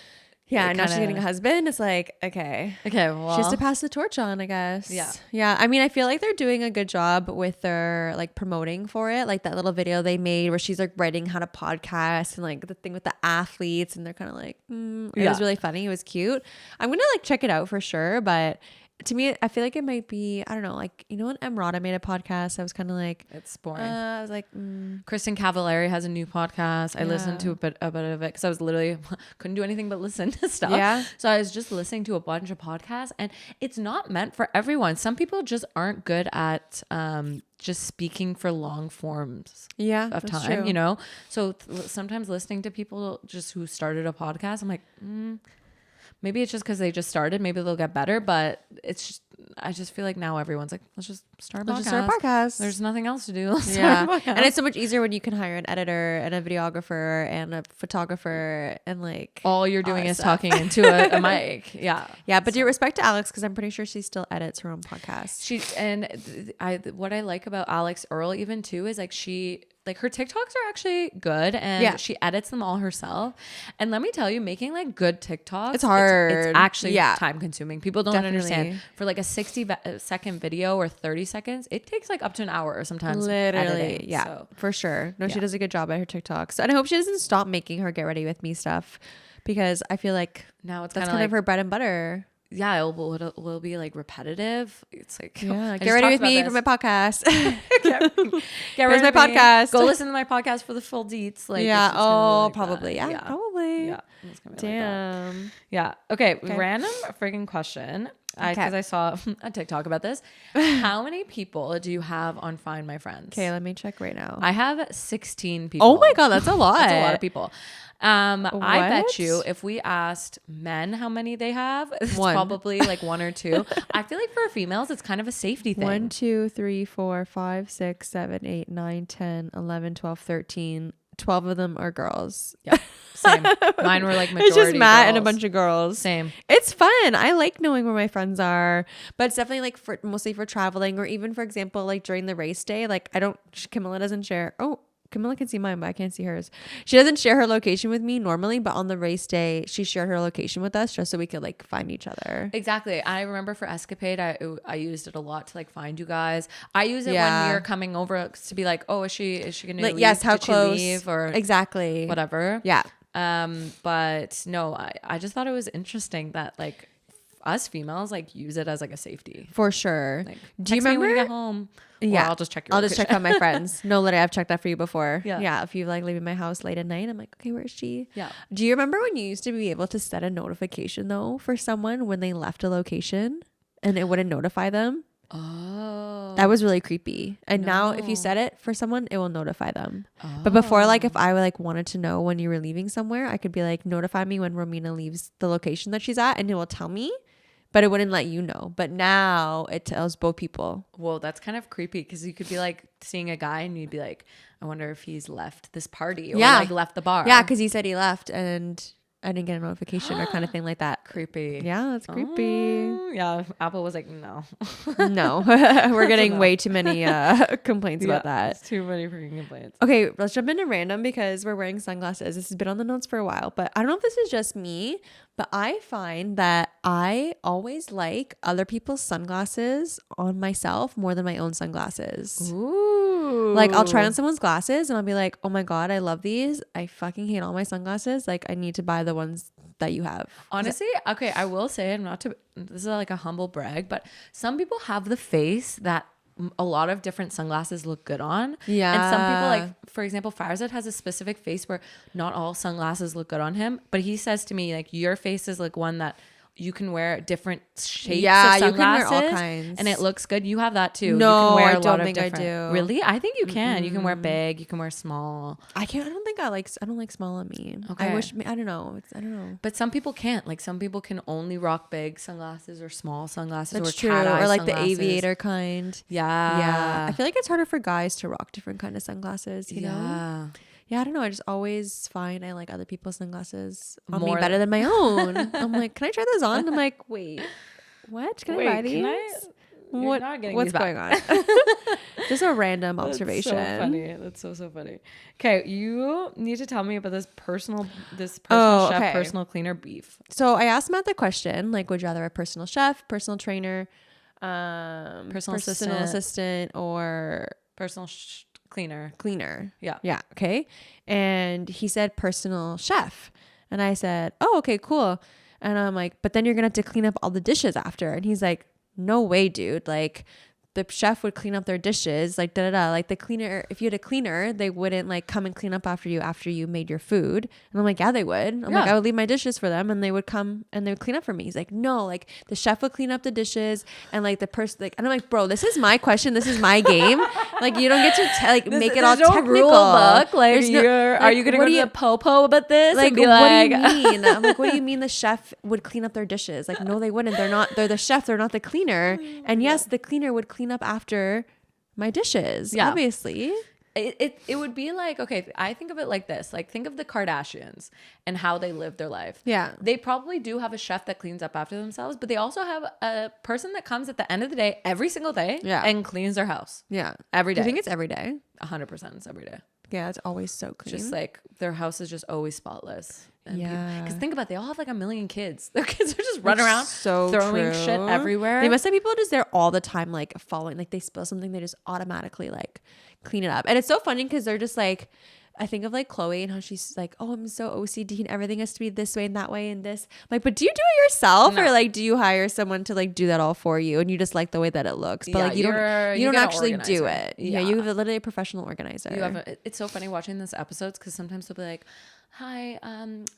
Yeah, and now she's getting a husband. It's like, okay, well, she has to pass the torch on, I guess. Yeah. I mean, I feel like they're doing a good job with their like promoting for it, like that little video they made where she's like writing how to podcast and like the thing with the athletes, and they're kind of like, it was really funny. It was cute. I'm gonna like check it out for sure, but to me, I feel like it might be, I don't know, like, when Emrata made a podcast, I was kind of like, it's boring. I was like, Kristen Cavallari has a new podcast. I listened to a bit of it because I was literally couldn't do anything but listen to stuff. Yeah. So I was just listening to a bunch of podcasts, and it's not meant for everyone. Some people just aren't good at just speaking for long forms of time, true. So sometimes listening to people just who started a podcast, I'm like, maybe it's just because they just started. Maybe they'll get better, but it's just, I just feel like now everyone's like, let's just start Let's just start a podcast. There's nothing else to do. Let's start a podcast. And it's so much easier when you can hire an editor and a videographer and a photographer and like all you're doing is stuff. talking into a mic. Yeah. Yeah. But do respect to Alex, because I'm pretty sure she still edits her own podcast. What I like about Alex Earl even too is like her TikToks are actually good, and she edits them all herself. And let me tell you, making like good TikToks, it's hard. It's actually time consuming. People don't understand. For like a 60-second video or 30 seconds, it takes like up to an hour or sometimes. Literally. Editing, yeah, so. For sure. No, she does a good job at her TikToks. And I hope she doesn't stop making her Get Ready With Me stuff, because I feel like now it's that's kind of her bread and butter. Yeah, it will be like repetitive. It's like, get ready with me for my podcast. get ready with my podcast. Go listen to my podcast for the full deets. Like, yeah. Oh, like probably. Yeah, probably. Yeah. It's gonna be damn. like that. Yeah. Okay. Random freaking question. Because I saw a TikTok about this. How many people do you have on Find My Friends? Okay, let me check right now. I have 16 people. Oh my God, that's a lot. That's a lot of people. I bet you if we asked men how many they have, it's probably like one or two. I feel like for females, it's kind of a safety thing. 1, 2, 3, 4, 5, 6, 7, 8, 9, 10, 11, 12, 13. 12 of them are girls. Yeah, same. Mine were like majority it's just Matt girls. and a bunch of girls. Same. It's fun. I like knowing where my friends are, but it's definitely like mostly for traveling, or even for example, like during the race day. Like Camilla doesn't share. Oh, Camilla can see mine, but I can't see hers. She doesn't share her location with me normally, but on the race day, she shared her location with us just so we could like find each other. Exactly. I remember for Escapade, I used it a lot to like find you guys. I use it when we were coming over to be like, oh, is she gonna like, leave? yes, how Did close? She leave or exactly whatever. Yeah. But no, I just thought it was interesting that like us females like use it as like a safety for sure. Like, do you remember when you get home? Yeah, I'll just check your I'll just check out my friends. No, literally, I've checked that for you before. Yeah. If you like leaving my house late at night, I'm like, okay, where is she? Yeah. Do you remember when you used to be able to set a notification though for someone when they left a location and it wouldn't notify them? Oh, that was really creepy. And now if you set it for someone, it will notify them. But before, like if I like wanted to know when you were leaving somewhere, I could be like, notify me when Romina leaves the location that she's at, and it will tell me. But it wouldn't let you know. But now it tells both people. Well, that's kind of creepy, because you could be like seeing a guy and you'd be like, I wonder if he's left this party or like left the bar. Yeah, because he said he left and I didn't get a notification or kind of thing like that. Creepy. Yeah, that's creepy. Yeah, Apple was like, no. No. We're getting way too many complaints about that. It's too many freaking complaints. Okay, let's jump into random because we're wearing sunglasses. This has been on the notes for a while, but I don't know if this is just me, but I find that I always like other people's sunglasses on myself more than my own sunglasses. Ooh. Like I'll try on someone's glasses and I'll be like, oh my God, I love these. I fucking hate all my sunglasses. Like I need to buy the ones that you have. Honestly, okay, I will say, this is like a humble brag, but some people have the face that a lot of different sunglasses look good on. Yeah. And some people, like, for example, Farzad has a specific face where not all sunglasses look good on him, but he says to me, like, your face is like one that you can wear different shapes of sunglasses. You can wear all kinds. And it looks good. You have that too. No, you can wear I a lot don't of think I different- do. Really? I think you can. You can wear big. You can wear small. I don't like small on me. Okay. I don't know. I don't know. But some people can't. Like some people can only rock big sunglasses or small sunglasses. That's or true. cat-eye Or like sunglasses. the aviator kind. Yeah. Yeah. I feel like it's harder for guys to rock different kind of sunglasses, you know? Yeah, I don't know. I just always find I like other people's sunglasses on me better than my own. I'm like, can I try those on? I'm like, wait, what? Can I buy these? What's going on? Just a random observation. That's so funny. That's so funny. Okay, you need to tell me about this personal chef, personal cleaner beef. So I asked Matt the question, like, would you rather a personal chef, personal trainer, personal assistant, or personal cleaner? Yeah. Okay. And he said personal chef, and I said, oh, okay, cool. And I'm like, but then you're gonna have to clean up all the dishes after. And he's like, no way, dude. Like, the chef would clean up their dishes, like da da da. Like the cleaner, if you had a cleaner, they wouldn't like come and clean up after you made your food. And I'm like, yeah, they would. I'm like, I would leave my dishes for them, and they would come and they would clean up for me. He's like, no, like the chef would clean up the dishes, and like the person, like, and I'm like, bro, this is my question, this is my game. Like you don't get to make it all no technical. Rule book. Like, are you gonna go to the popo about this? Like, and be what do you mean? I'm like, what do you mean the chef would clean up their dishes? Like, no, they wouldn't. They're the chef. They're not the cleaner. And yes, the cleaner would clean up after my dishes. Yeah, obviously. It would be like, okay, I think of it like this. Like, think of the Kardashians and how they live their life. Yeah. They probably do have a chef that cleans up after themselves, but they also have a person that comes at the end of the day, every single day, and cleans their house. Yeah. Every day. Do you think it's every day? 100% it's every day. Yeah, it's always so clean. Just like their house is just always spotless. And yeah. Because think about it, they all have like a million kids. Their kids are just running around throwing shit everywhere. They must have people just there all the time, like following, like they spill something, they just automatically like clean it up. And it's so funny because they're just like, I think of like Chloe and how she's like, oh, I'm so OCD and everything has to be this way and that way and this. I'm like, but do you do it yourself? No. Or like, do you hire someone to like do that all for you and you just like the way that it looks? But like, you don't actually do it. Yeah. You have literally a professional organizer. It's so funny watching these episodes because sometimes they'll be like, hi,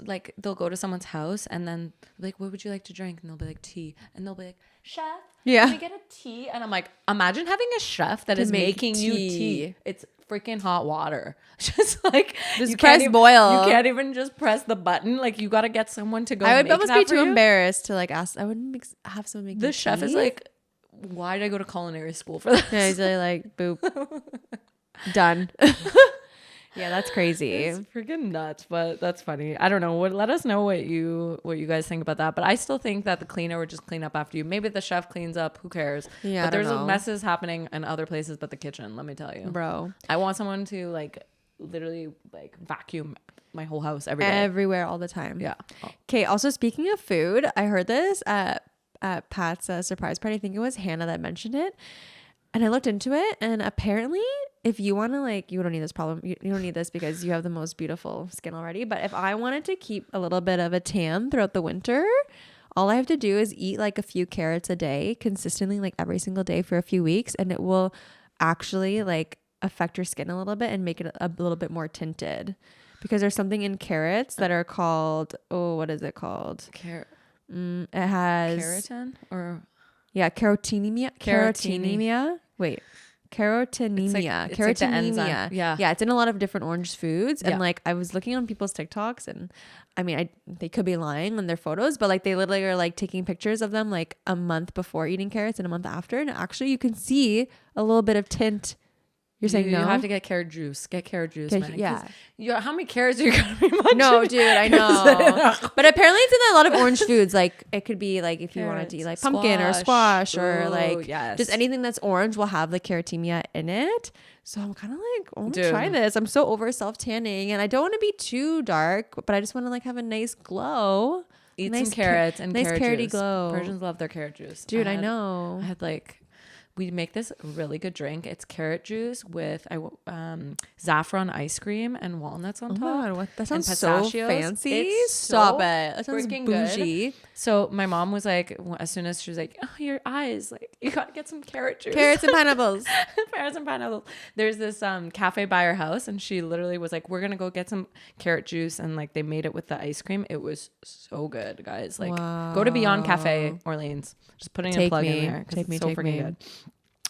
like they'll go to someone's house and then like, what would you like to drink? And they'll be like, tea. And they'll be like, chef, can we get a tea? And I'm like, imagine having a chef that is making you tea. It's freaking hot water. Just like, just press boil. You can't even just press the button. Like, you got to get someone to go. I would almost be too embarrassed to like ask. I wouldn't have someone make the chef is like, why did I go to culinary school for this? Yeah, he's really like, boop, done. Yeah, that's crazy. It's freaking nuts, but that's funny. I don't know. Let us know what you guys think about that. But I still think that the cleaner would just clean up after you. Maybe the chef cleans up. Who cares? Yeah, but there's messes happening in other places but the kitchen. Let me tell you, bro. I want someone to like literally like vacuum my whole house every day, everywhere, all the time. Yeah. Okay. Also, speaking of food, I heard this at Pat's surprise party. I think it was Hannah that mentioned it. And I looked into it, and apparently if you want to like, you don't need this problem. You don't need this because you have the most beautiful skin already. But if I wanted to keep a little bit of a tan throughout the winter, all I have to do is eat like a few carrots a day consistently, like every single day for a few weeks. And it will actually like affect your skin a little bit and make it a little bit more tinted, because there's something in carrots that are called, what is it called? It has keratin or... Yeah, carotenemia. Wait, carotenemia. It's carotenemia. like yeah, it's in a lot of different orange foods. And like, I was looking on people's TikToks, and I mean, they could be lying on their photos, but like they literally are like taking pictures of them like a month before eating carrots and a month after, and actually you can see a little bit of tint. You're saying no? You have to get carrot juice. Get carrot juice, man. Yeah. How many carrots are you going to be munching? No, dude, I know. But apparently it's in a lot of orange foods. Like, it could be like if you wanted to eat like pumpkin or squash or like just anything that's orange will have the carotenemia in it. So I'm kind of like, I want to try this. I'm so over self-tanning, and I don't want to be too dark, but I just want to like have a nice glow. Eat some carrots and nice carrot carroty juice. glow. Persians love their carrot juice. Dude, I know. I had like... We make this really good drink. It's carrot juice with saffron ice cream and walnuts on top. God, that sounds so fancy. Stop it. That sounds bougie. Good. So my mom was like, as soon as she was like, oh, your eyes, like you got to get some carrot juice. Carrots and pineapples. Carrots and pineapples. There's this cafe by her house, and she literally was like, we're going to go get some carrot juice. And like they made it with the ice cream. It was so good, guys. Like go to Beyond Cafe Orleans. Just putting a plug in there because it's so freaking good.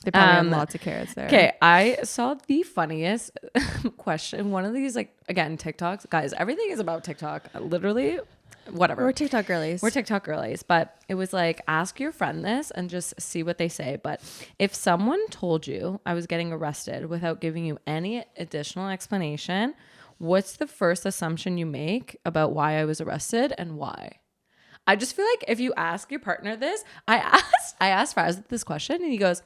They probably have lots of carrots there. Okay, I saw the funniest question. One of these, like, again, TikToks. Guys, everything is about TikTok. Literally, whatever. We're TikTok girlies. But it was like, ask your friend this and just see what they say. But if someone told you I was getting arrested without giving you any additional explanation, what's the first assumption you make about why I was arrested and why? I just feel like if you ask your partner this, I asked Faraz this question, and he goes,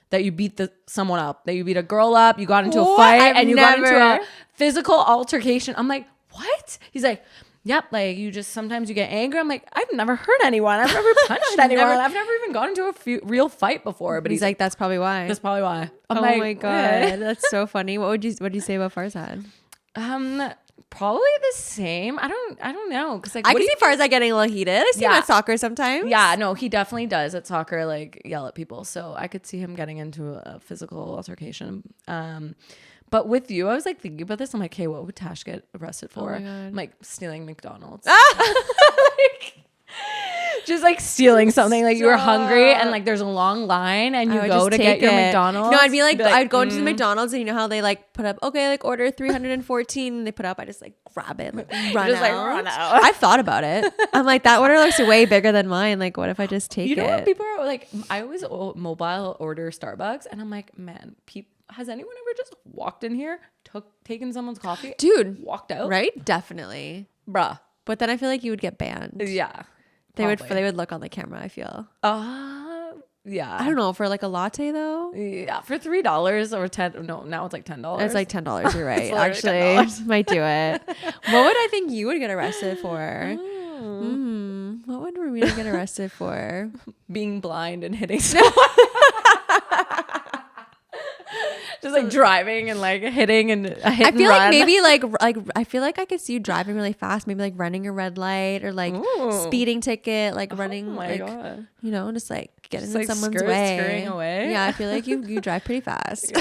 that you beat someone up, that you beat a girl up, you got into a fight, and you got into a physical altercation. I'm like, what? He's like, yep, like you just, sometimes you get angry. I'm like, I've never hurt anyone. I've never punched anyone. I've never even got into a real fight before. But he's like, that's probably why. I'm like, my God. That's so funny. What would you say about Farzad? Probably the same. I don't know. Cause like I can see Farzad getting a little heated. I see him Yeah. at soccer sometimes. Yeah, no, he definitely does at soccer, like yell at people. So I could see him getting into a physical altercation. But with you, I was like thinking about this. I'm like, hey, what would Tash get arrested for? I'm like stealing McDonald's. Like, just like stealing something. Like you were hungry and like there's a long line and you go to get your McDonald's. No, I'd be like I'd go into the McDonald's and you know how they like put up, okay, like order 314 and they put up, I just like grab it and like run just, like, out. run out. I've thought about it. I'm like, that order looks way bigger than mine. Like what if I just take it? You know what people are like, I always mobile order Starbucks and I'm like, man, has anyone ever just walked in here, taken someone's coffee, dude, walked out? Right? Definitely. Bruh. But then I feel like you would get banned. Yeah. They would look on the camera, I feel. Yeah. I don't know, for like a latte though. Yeah, for $3 or 10. No, now it's like $10. It's like $10. You're right. It's Actually, $10. might do it. What would I think you would get arrested for? What would Romina get arrested for? Being blind and hitting someone. Just like driving and like hitting and I feel like maybe like I feel like I could see you driving really fast, maybe like running a red light or like speeding ticket, like running like God. You know, just like getting Just, in like, someone's way. scurrying away. Yeah, I feel like you drive pretty fast.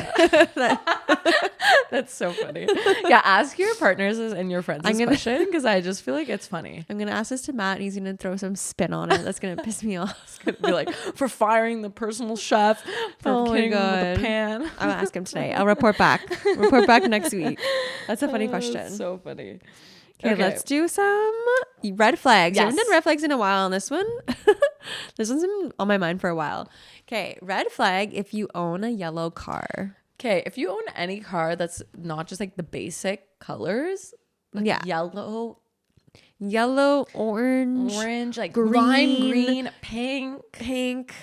That's so funny. Yeah, ask your partners and your friends this question because I just feel like it's funny. I'm gonna ask this to Matt and he's gonna throw some spin on it. That's gonna piss me off. It's gonna be like for firing the personal chef for kidding with the pan. I'll ask him today. I'll report back. Report back next week. That's a funny question. That's so funny. Okay, let's do some red flags. Yes. I haven't done red flags in a while on this one. This one's been on my mind for a while. Okay, red flag if you own a yellow car. Okay, if you own any car that's not just like the basic colors, like yellow, orange, like lime green, pink.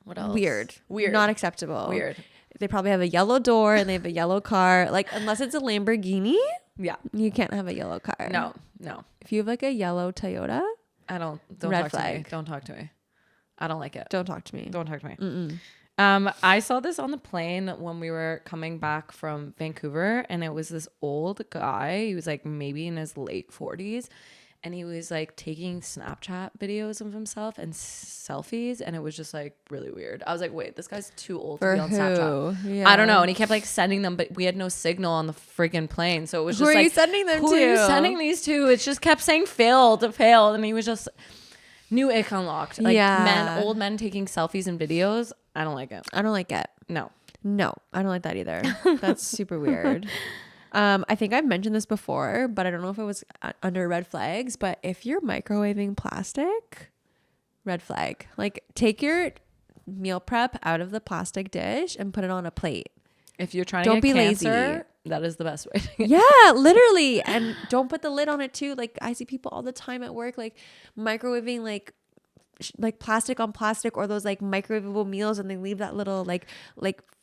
What else? Weird. Not acceptable. Weird. They probably have a yellow door and they have a yellow car. Like unless it's a Lamborghini, yeah, you can't have a yellow car. No. If you have like a yellow Toyota, don't red talk flag. to me. Don't talk to me. I don't like it. Don't talk to me. Don't talk to me. I saw this on the plane when we were coming back from Vancouver, and it was this old guy. He was like maybe in his late 40s, and he was like taking Snapchat videos of himself and selfies, and it was just like really weird. I was like, wait, this guy's too old to be on Snapchat. Yeah. I don't know. And he kept like sending them, but we had no signal on the freaking plane, so it was just Who like, are you sending them to? Who are you sending these to? It just kept saying failed, and he was just new ick unlocked. Like old men taking selfies and videos. I don't like it. I don't like it. No, I don't like that either. That's super weird. I think I've mentioned this before, but I don't know if it was under red flags, but if you're microwaving plastic, red flag. Like take your meal prep out of the plastic dish and put it on a plate. If you're trying to get cancer, that is the best way to get Yeah, literally. And don't put the lid on it too. Like I see people all the time at work, like microwaving like plastic on plastic or those like microwavable meals, and they leave that little like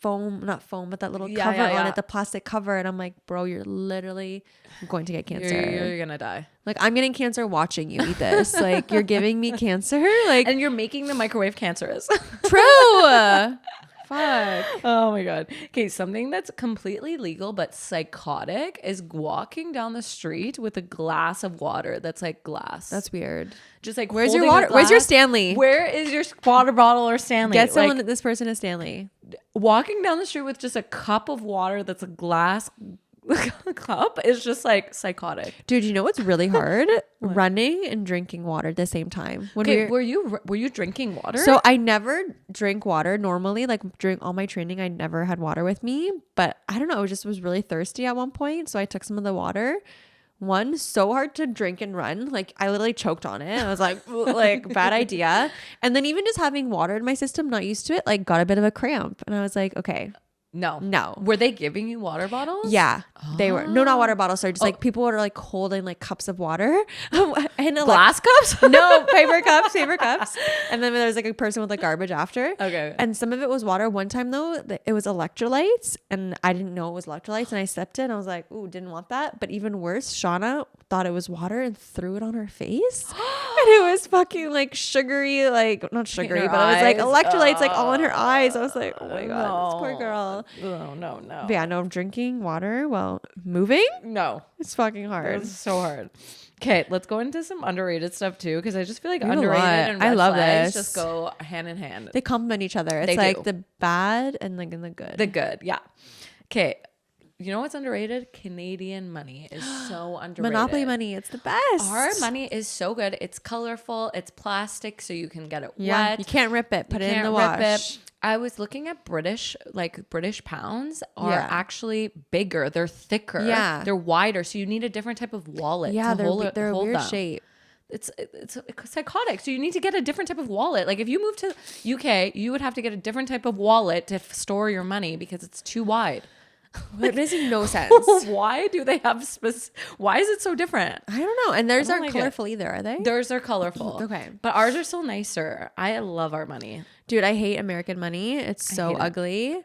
foam, not foam, but that little cover on it, the plastic cover. And I'm like, bro, you're literally going to get cancer. You're gonna die. Like I'm getting cancer watching you eat this. Like you're giving me cancer. Like, and you're making the microwave cancerous. True. Fuck. Oh my God. Okay, something that's completely legal but psychotic is walking down the street with a glass of water that's like glass. That's weird. Just like, where's your water? Where's your Stanley? Where is your water bottle or Stanley? Get someone that this person is Stanley. Walking down the street with just a cup of water that's a glass cup is just like psychotic. Dude, you know what's really hard? Running and drinking water at the same time. Okay, were you drinking water? So I never drink water normally. Like during all my training, I never had water with me. But I don't know, I just was really thirsty at one point, so I took some of the water. One, so hard to drink and run. Like I literally choked on it. I was like bad idea. And then even just having water in my system, not used to it, like got a bit of a cramp. And I was like, okay. No. Were they giving you water bottles? Yeah, they were. No, not water bottles. Sorry, just like people were like holding like cups of water and glass cups. No, paper cups. And then there was like a person with like garbage after. Okay. And some of it was water. One time though, it was electrolytes, and I didn't know it was electrolytes, and I stepped in. I was like, ooh, didn't want that. But even worse, Shauna thought it was water and threw it on her face. it was fucking like sugary, like not sugary, but it was like electrolytes like all in her eyes. I was like, oh my God, this poor girl. No. But yeah, no, I'm drinking water while moving. No. It's fucking hard. It's so hard. Okay, let's go into some underrated stuff too, because I just feel like We have a underrated lot. and I red love flags this. just go hand in hand. They complement each other. It's They like do. the bad and like in the good. The good, yeah. Okay, you know what's underrated? Canadian money is so underrated. Monopoly money, it's the best. Our money is so good. It's colorful. It's plastic, so you can get it Yeah, wet. you can't rip it. Put You it in can't the rip wash. it. I was looking at British pounds are Yeah. actually bigger. They're thicker. Yeah. They're wider. So you need a different type of wallet. Yeah, to hold they're a hold weird them. shape. It's psychotic. So you need to get a different type of wallet. Like if you move to UK, you would have to get a different type of wallet to store your money because it's too wide. It makes no sense. Why do they have why is it so different? I don't know. And theirs don't aren't like it. colorful either, are they? Theirs are colorful. Okay. But ours are still nicer. I love our money. Dude, I hate American money. It's so hate it. ugly.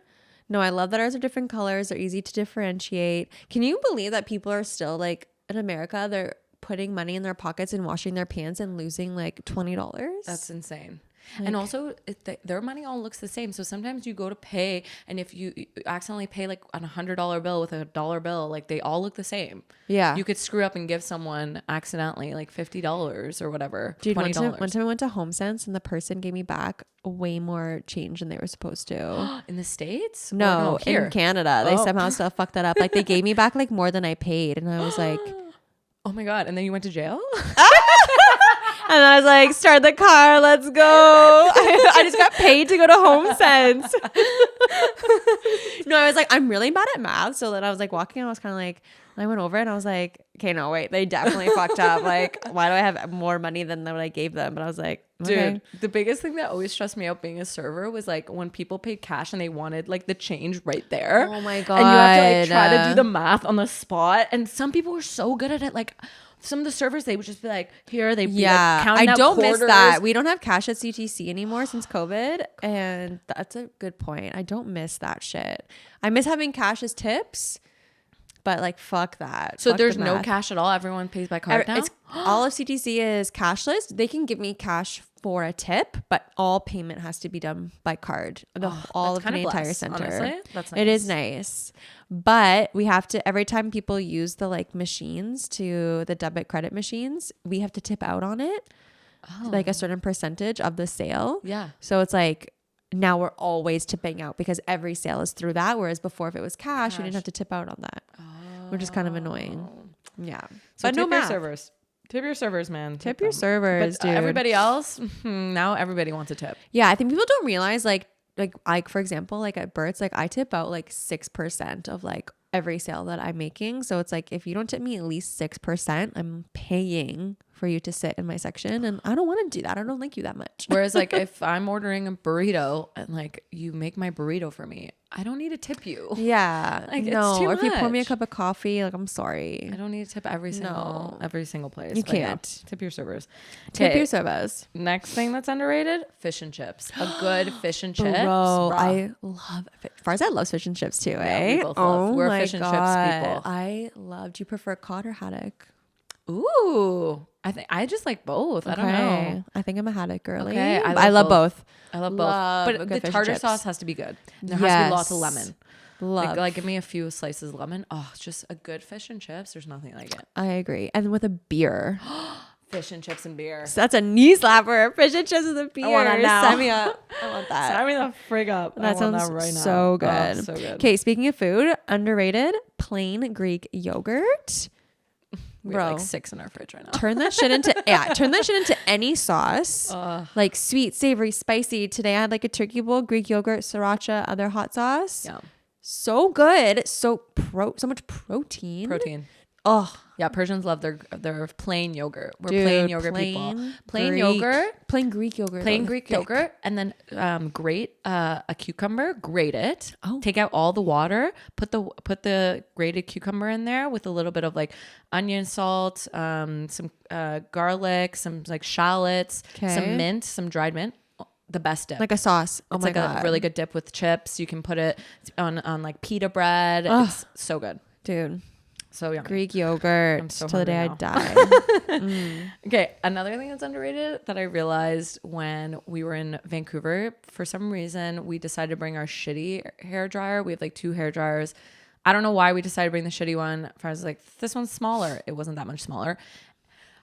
No, I love that ours are different colors. They're easy to differentiate. Can you believe that people are still like in America, they're putting money in their pockets and washing their pants and losing like $20? That's insane. And also, their money all looks the same. So sometimes you go to pay, and if you accidentally pay like a $100 bill with a dollar bill, like they all look the same. Yeah. You could screw up and give someone accidentally like $50 or whatever. Dude, one $20. time I went to HomeSense and the person gave me back way more change than they were supposed to. In the States? Or No, here. in Canada. They Oh. somehow still fucked that up. Like they gave me back like more than I paid. And I was like, Oh my God. And then you went to jail? and then I was like, start the car, let's go. I just got paid to go to HomeSense. No, I was like, I'm really bad at math. So then I was like walking and I was kind of like, and I went over and I was like, okay, no, wait, they definitely fucked up. Like, why do I have more money than what I gave them? But I was like, okay. Dude, the biggest thing that always stressed me out being a server was like when people paid cash and they wanted like the change right there. Oh my God. And you have to like try to do the math on the spot. And some people were so good at it. Like some of the servers, they would just be like, here, they'd be like counting I out don't miss quarters. that. We don't have cash at CTC anymore since COVID. And that's a good point. I don't miss that shit. I miss having cash as tips. But like, fuck that. So Fuck there's the no math. cash at all. Everyone pays by card now. It's all of CTC is cashless. They can give me cash for a tip, but all payment has to be done by card. All of that's kinda Canadian Tire blessed, Center. honestly. That's It is nice. But we have to, every time people use the like machines to the debit credit machines, we have to tip out on it. Like a certain percentage of the sale. Yeah. So it's like, now we're always tipping out because every sale is through that. Whereas before, if it was cash, we didn't have to tip out on that, which is kind of annoying. Yeah. So but tip no your math. servers. Tip your servers, man. Tip your them. servers, But dude. everybody else, now everybody wants a tip. Yeah, I think people don't realize like for example, like at Burt's, like I tip out like 6% of like every sale that I'm making. So it's like if you don't tip me at least 6%, I'm paying for you to sit in my section, and I don't want to do that. I don't like you that much. Whereas like if I'm ordering a burrito and like you make my burrito for me, I don't need to tip you. Yeah, Like, it's no. too Or if you pour me a much. cup of coffee, like I'm sorry. I don't need to tip every single place. You But yeah, can't. tip your servers. Tip Okay, your servers. next thing that's underrated, fish and chips. A good fish and chips. Bro, Bruh. I love Farzad loves fish and chips too, eh? we both love. We're my fish and chips people. I love. Do you prefer cod or haddock? Ooh, I think I just like both. I don't know. I think I'm a haddock girly. Okay, I love both. I love Love both. a But good the fish and tartar chips. sauce has to be good. There has to be lots of Yes. lemon. Love. Like give me a few slices of lemon. Oh, it's just a good fish and chips. There's nothing like it. I agree. And with a beer. Fish and chips and beer. So that's a knee slapper. Fish and chips with a beer. want that now. Sign me up. I want that. Sign me the frig up. That I want sounds that right now. so Oh, good. so good. Okay, speaking of food, underrated plain Greek yogurt. We Bro, have like 6 in our fridge right now. turn that shit into any sauce. Like sweet, savory, spicy. Today I had like a turkey bowl, Greek yogurt, sriracha, other hot sauce. Yeah. So good. So much protein. Protein. Oh, Yeah, Persians love their plain yogurt. We're dude, plain yogurt people. Plain Greek- yogurt. Plain Greek yogurt. Plain though, Greek thick. yogurt, and then grate a cucumber, grate it, Oh. take out all the water, put the grated cucumber in there with a little bit of like onion salt, some garlic, some like shallots, Okay. some mint, some dried mint. The best dip. Like a sauce. Oh it's my like God. a really good dip with chips. You can put it on like pita bread. Ugh. It's so good. Dude. So yummy. Greek yogurt I'm so till the day I hungry die. Okay, another thing that's underrated that I realized when we were in Vancouver, for some reason, we decided to bring our shitty hair dryer. We have like 2 hair dryers. I don't know why we decided to bring the shitty one. I was like, this one's smaller. It wasn't that much smaller.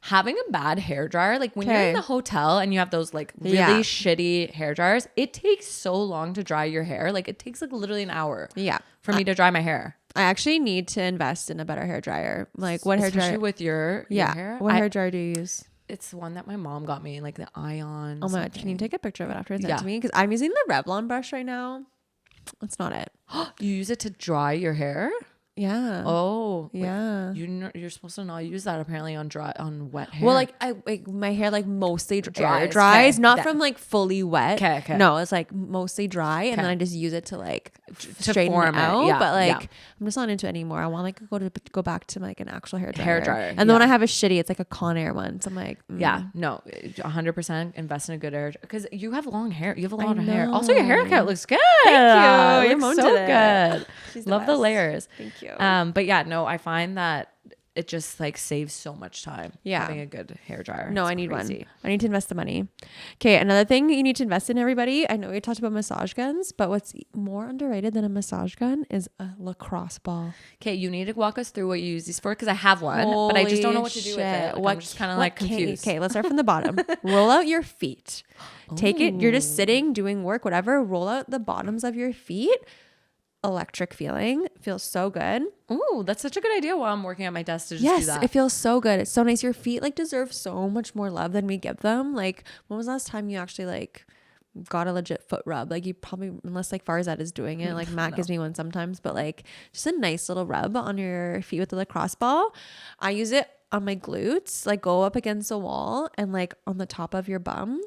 Having a bad hair dryer, like when you're in the hotel and you have those like really shitty hair dryers, it takes so long to dry your hair. Like it takes like literally an hour for me to dry my hair. I actually need to invest in a better hair dryer. Like what hair dryer? Especially with your hair. What hair dryer do you use? It's one that my mom got me, like the Ion. Oh my God, can you take a picture of it after and send it to me? Because I'm using the Revlon brush right now. That's not it. You use it to dry your hair? Yeah. Oh. Yeah. You're supposed to not use that apparently on wet hair. Well, like my hair like mostly dries, not from like fully wet. Okay. No, it's like mostly dry, and then I just use it to like straighten it out. But like I'm just not into it anymore. I want like go back to like an actual hair dryer. And then when I have a shitty, it's like a Conair one. So I'm like, no, 100% invest in a good hair because you have long hair. You have a lot of hair. Also, your haircut looks good. Thank you. It looks so good. Love the layers. Thank you. But yeah, no, I find that it just like saves so much time. Having a good hair dryer. No, I need one. I need to invest the money. Okay, another thing you need to invest in, everybody. I know we talked about massage guns, but what's more underrated than a massage gun is a lacrosse ball. Okay, you need to walk us through what you use these for because I have one, but I just don't know what to do with it. Like, I'm just kind of like confused. Okay, let's start from the bottom. Roll out your feet. Take it. You're just sitting, doing work, whatever. Roll out the bottoms of your feet. Electric feeling. Feels so good. Ooh, that's such a good idea while I'm working at my desk to just do that. It feels so good. It's so nice. Your feet like deserve so much more love than we give them. Like when was the last time you actually like got a legit foot rub? Like you probably, unless like Farzad is doing it, like Matt gives me one sometimes, but like just a nice little rub on your feet with the lacrosse ball. I use it on my glutes, like go up against the wall and like on the top of your bum.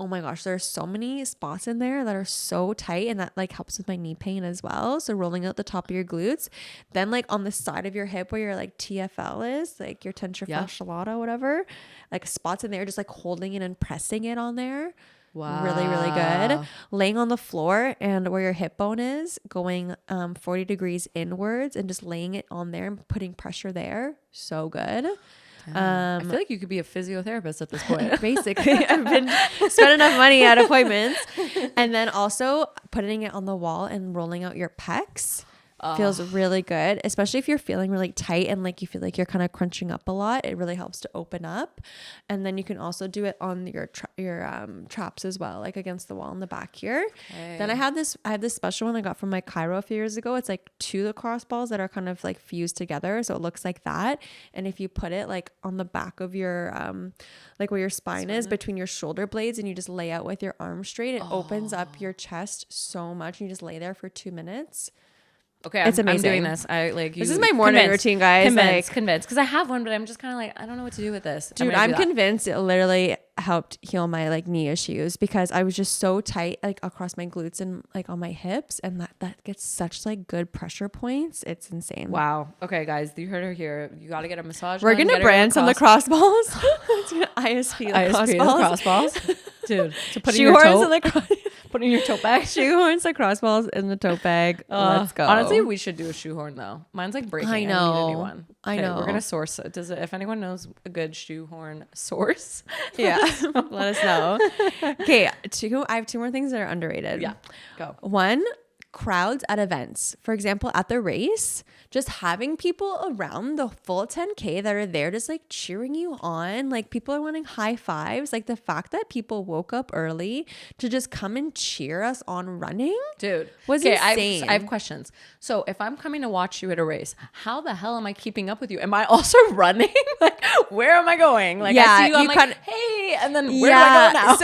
Oh my gosh, there's so many spots in there that are so tight, and that like helps with my knee pain as well. So rolling out the top of your glutes, then like on the side of your hip where your like TFL is, like your tension fasciata, whatever, like spots in there, just like holding it and pressing it on there. Wow. Really, really good. Laying on the floor and where your hip bone is, going 40 degrees inwards and just laying it on there and putting pressure there. So good. I feel like you could be a physiotherapist at this point. Basically, I've been spent enough money at appointments. And then also putting it on the wall and rolling out your pecs. Feels really good, especially if you're feeling really tight and like you feel like you're kind of crunching up a lot. It really helps to open up. And then you can also do it on your traps as well, like against the wall in the back here. Okay. Then I have this special one I got from my chiro a few years ago. It's like 2 lacrosse balls that are kind of like fused together, so it looks like that. And if you put it like on the back of your like where your spine is, between your shoulder blades, and you just lay out with your arms straight, it opens up your chest so much. You just lay there for 2 minutes. Okay, I'm doing this. This is my morning routine, guys. Convinced. Because I have one, but I'm just kind of like, I don't know what to do with this. Dude, I'm convinced it literally helped heal my like knee issues because I was just so tight like across my glutes and like on my hips, and that gets such like good pressure points. It's insane. Wow. Okay, guys, you heard her here. You got to get a massage. We're gonna brand some lacrosse balls. ISP lacrosse balls. Dude, to put in your toe. Put in your tote bag. Shoehorns, lacrosse balls in the tote bag. Let's go. Honestly, we should do a shoehorn though. Mine's like breaking. I know. I need a new one. I know. We're gonna source it. If anyone knows a good shoehorn source, let us know. Okay, I have 2 more things that are underrated. Yeah, go. 1, crowds at events. For example, at the race, just having people around the full 10K that are there just like cheering you on. Like people are wanting high fives. Like the fact that people woke up early to just come and cheer us on running, dude, was insane. I have questions. So if I'm coming to watch you at a race, how the hell am I keeping up with you? Am I also running? Like where am I going? Like I see you, I'm like, hey, and then where do I go now?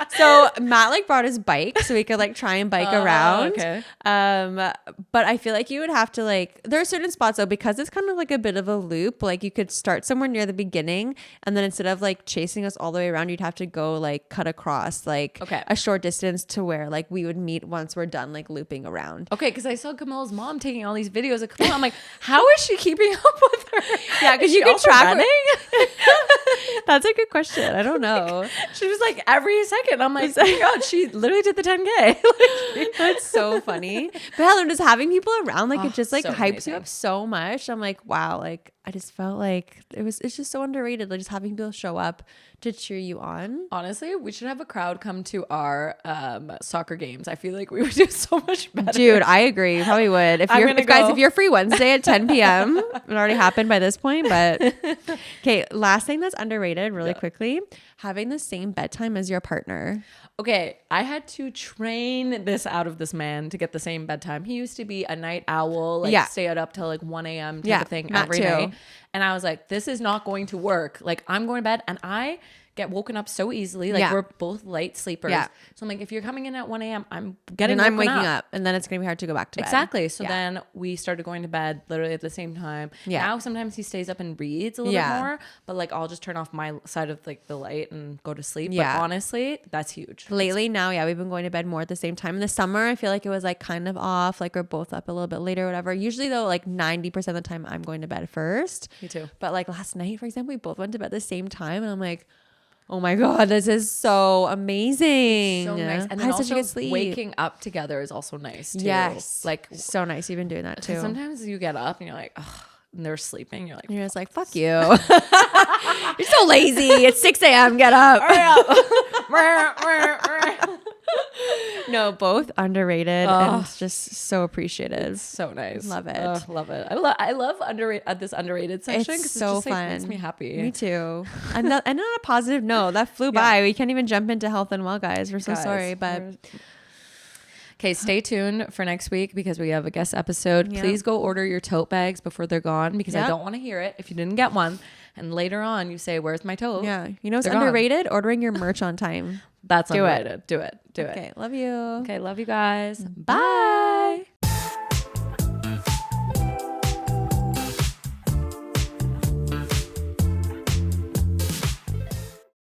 So Matt like brought his bike so we could like try and bike around. Okay. But I feel like you would have to like, there are certain spots though, because it's kind of like a bit of a loop. Like you could start somewhere near the beginning, and then instead of like chasing us all the way around, you'd have to go like cut across like a short distance to where like we would meet once we're done like looping around. Okay, because I saw Camilla's mom taking all these videos of Camilla. I'm like, how is she keeping up with her? Yeah, because you can track running. That's a good question. I don't know. She was like every second. I'm like, oh my God, she literally did the 10K. That's so funny. But Helen, just having people around, like, it just like so hypes amazing. you up so much. I'm like, wow, like I just felt like it's just so underrated. Like just having people show up to cheer you on. Honestly, we should have a crowd come to our soccer games. I feel like we would do so much better. Dude, I agree. Probably would. If you're free Wednesday at 10 p.m. It already happened by this point, but okay. Last thing that's underrated really quickly, having the same bedtime as your partner. Okay, I had to train this out of this man to get the same bedtime. He used to be a night owl, like stay up till like 1 a.m. type of thing every day. And I was like, this is not going to work. Like I'm going to bed and I get woken up so easily. Like we're both light sleepers. Yeah. So I'm like, if you're coming in at 1 a.m., I'm waking up. And then it's going to be hard to go back to bed. Exactly. So then we started going to bed literally at the same time. Yeah. Now sometimes he stays up and reads a little bit more, but like I'll just turn off my side of like the light and go to sleep. Yeah. But honestly, that's huge. Lately now, we've been going to bed more at the same time. In the summer, I feel like it was like kind of off. Like we're both up a little bit later or whatever. Usually though, like 90% of the time I'm going to bed first. Me too. But like last night, for example, we both went to bed at the same time and I'm like, oh my God, this is so amazing. So nice. And then also waking up together is also nice too. Yes. Like so nice. You've been doing that too. Sometimes you get up and you're like, oh, and they're sleeping. You're just like, fuck you. You're so lazy. It's 6 a.m. Get up. No, both underrated and just so appreciated. So nice. Love it. Love it. I love this underrated section. It's so just, fun. Like, makes me happy. Me too. and on a positive note, that flew by. We can't even jump into health and well, guys. We're so sorry, but. Okay, stay tuned for next week because we have a guest episode. Please go order your tote bags before they're gone because I don't want to hear it if you didn't get one. And later on, you say, "Where's my tote?" Yeah, you know it's underrated. Ordering your merch on time. That's underrated. Do it. Okay, love you. Okay, love you guys. Bye.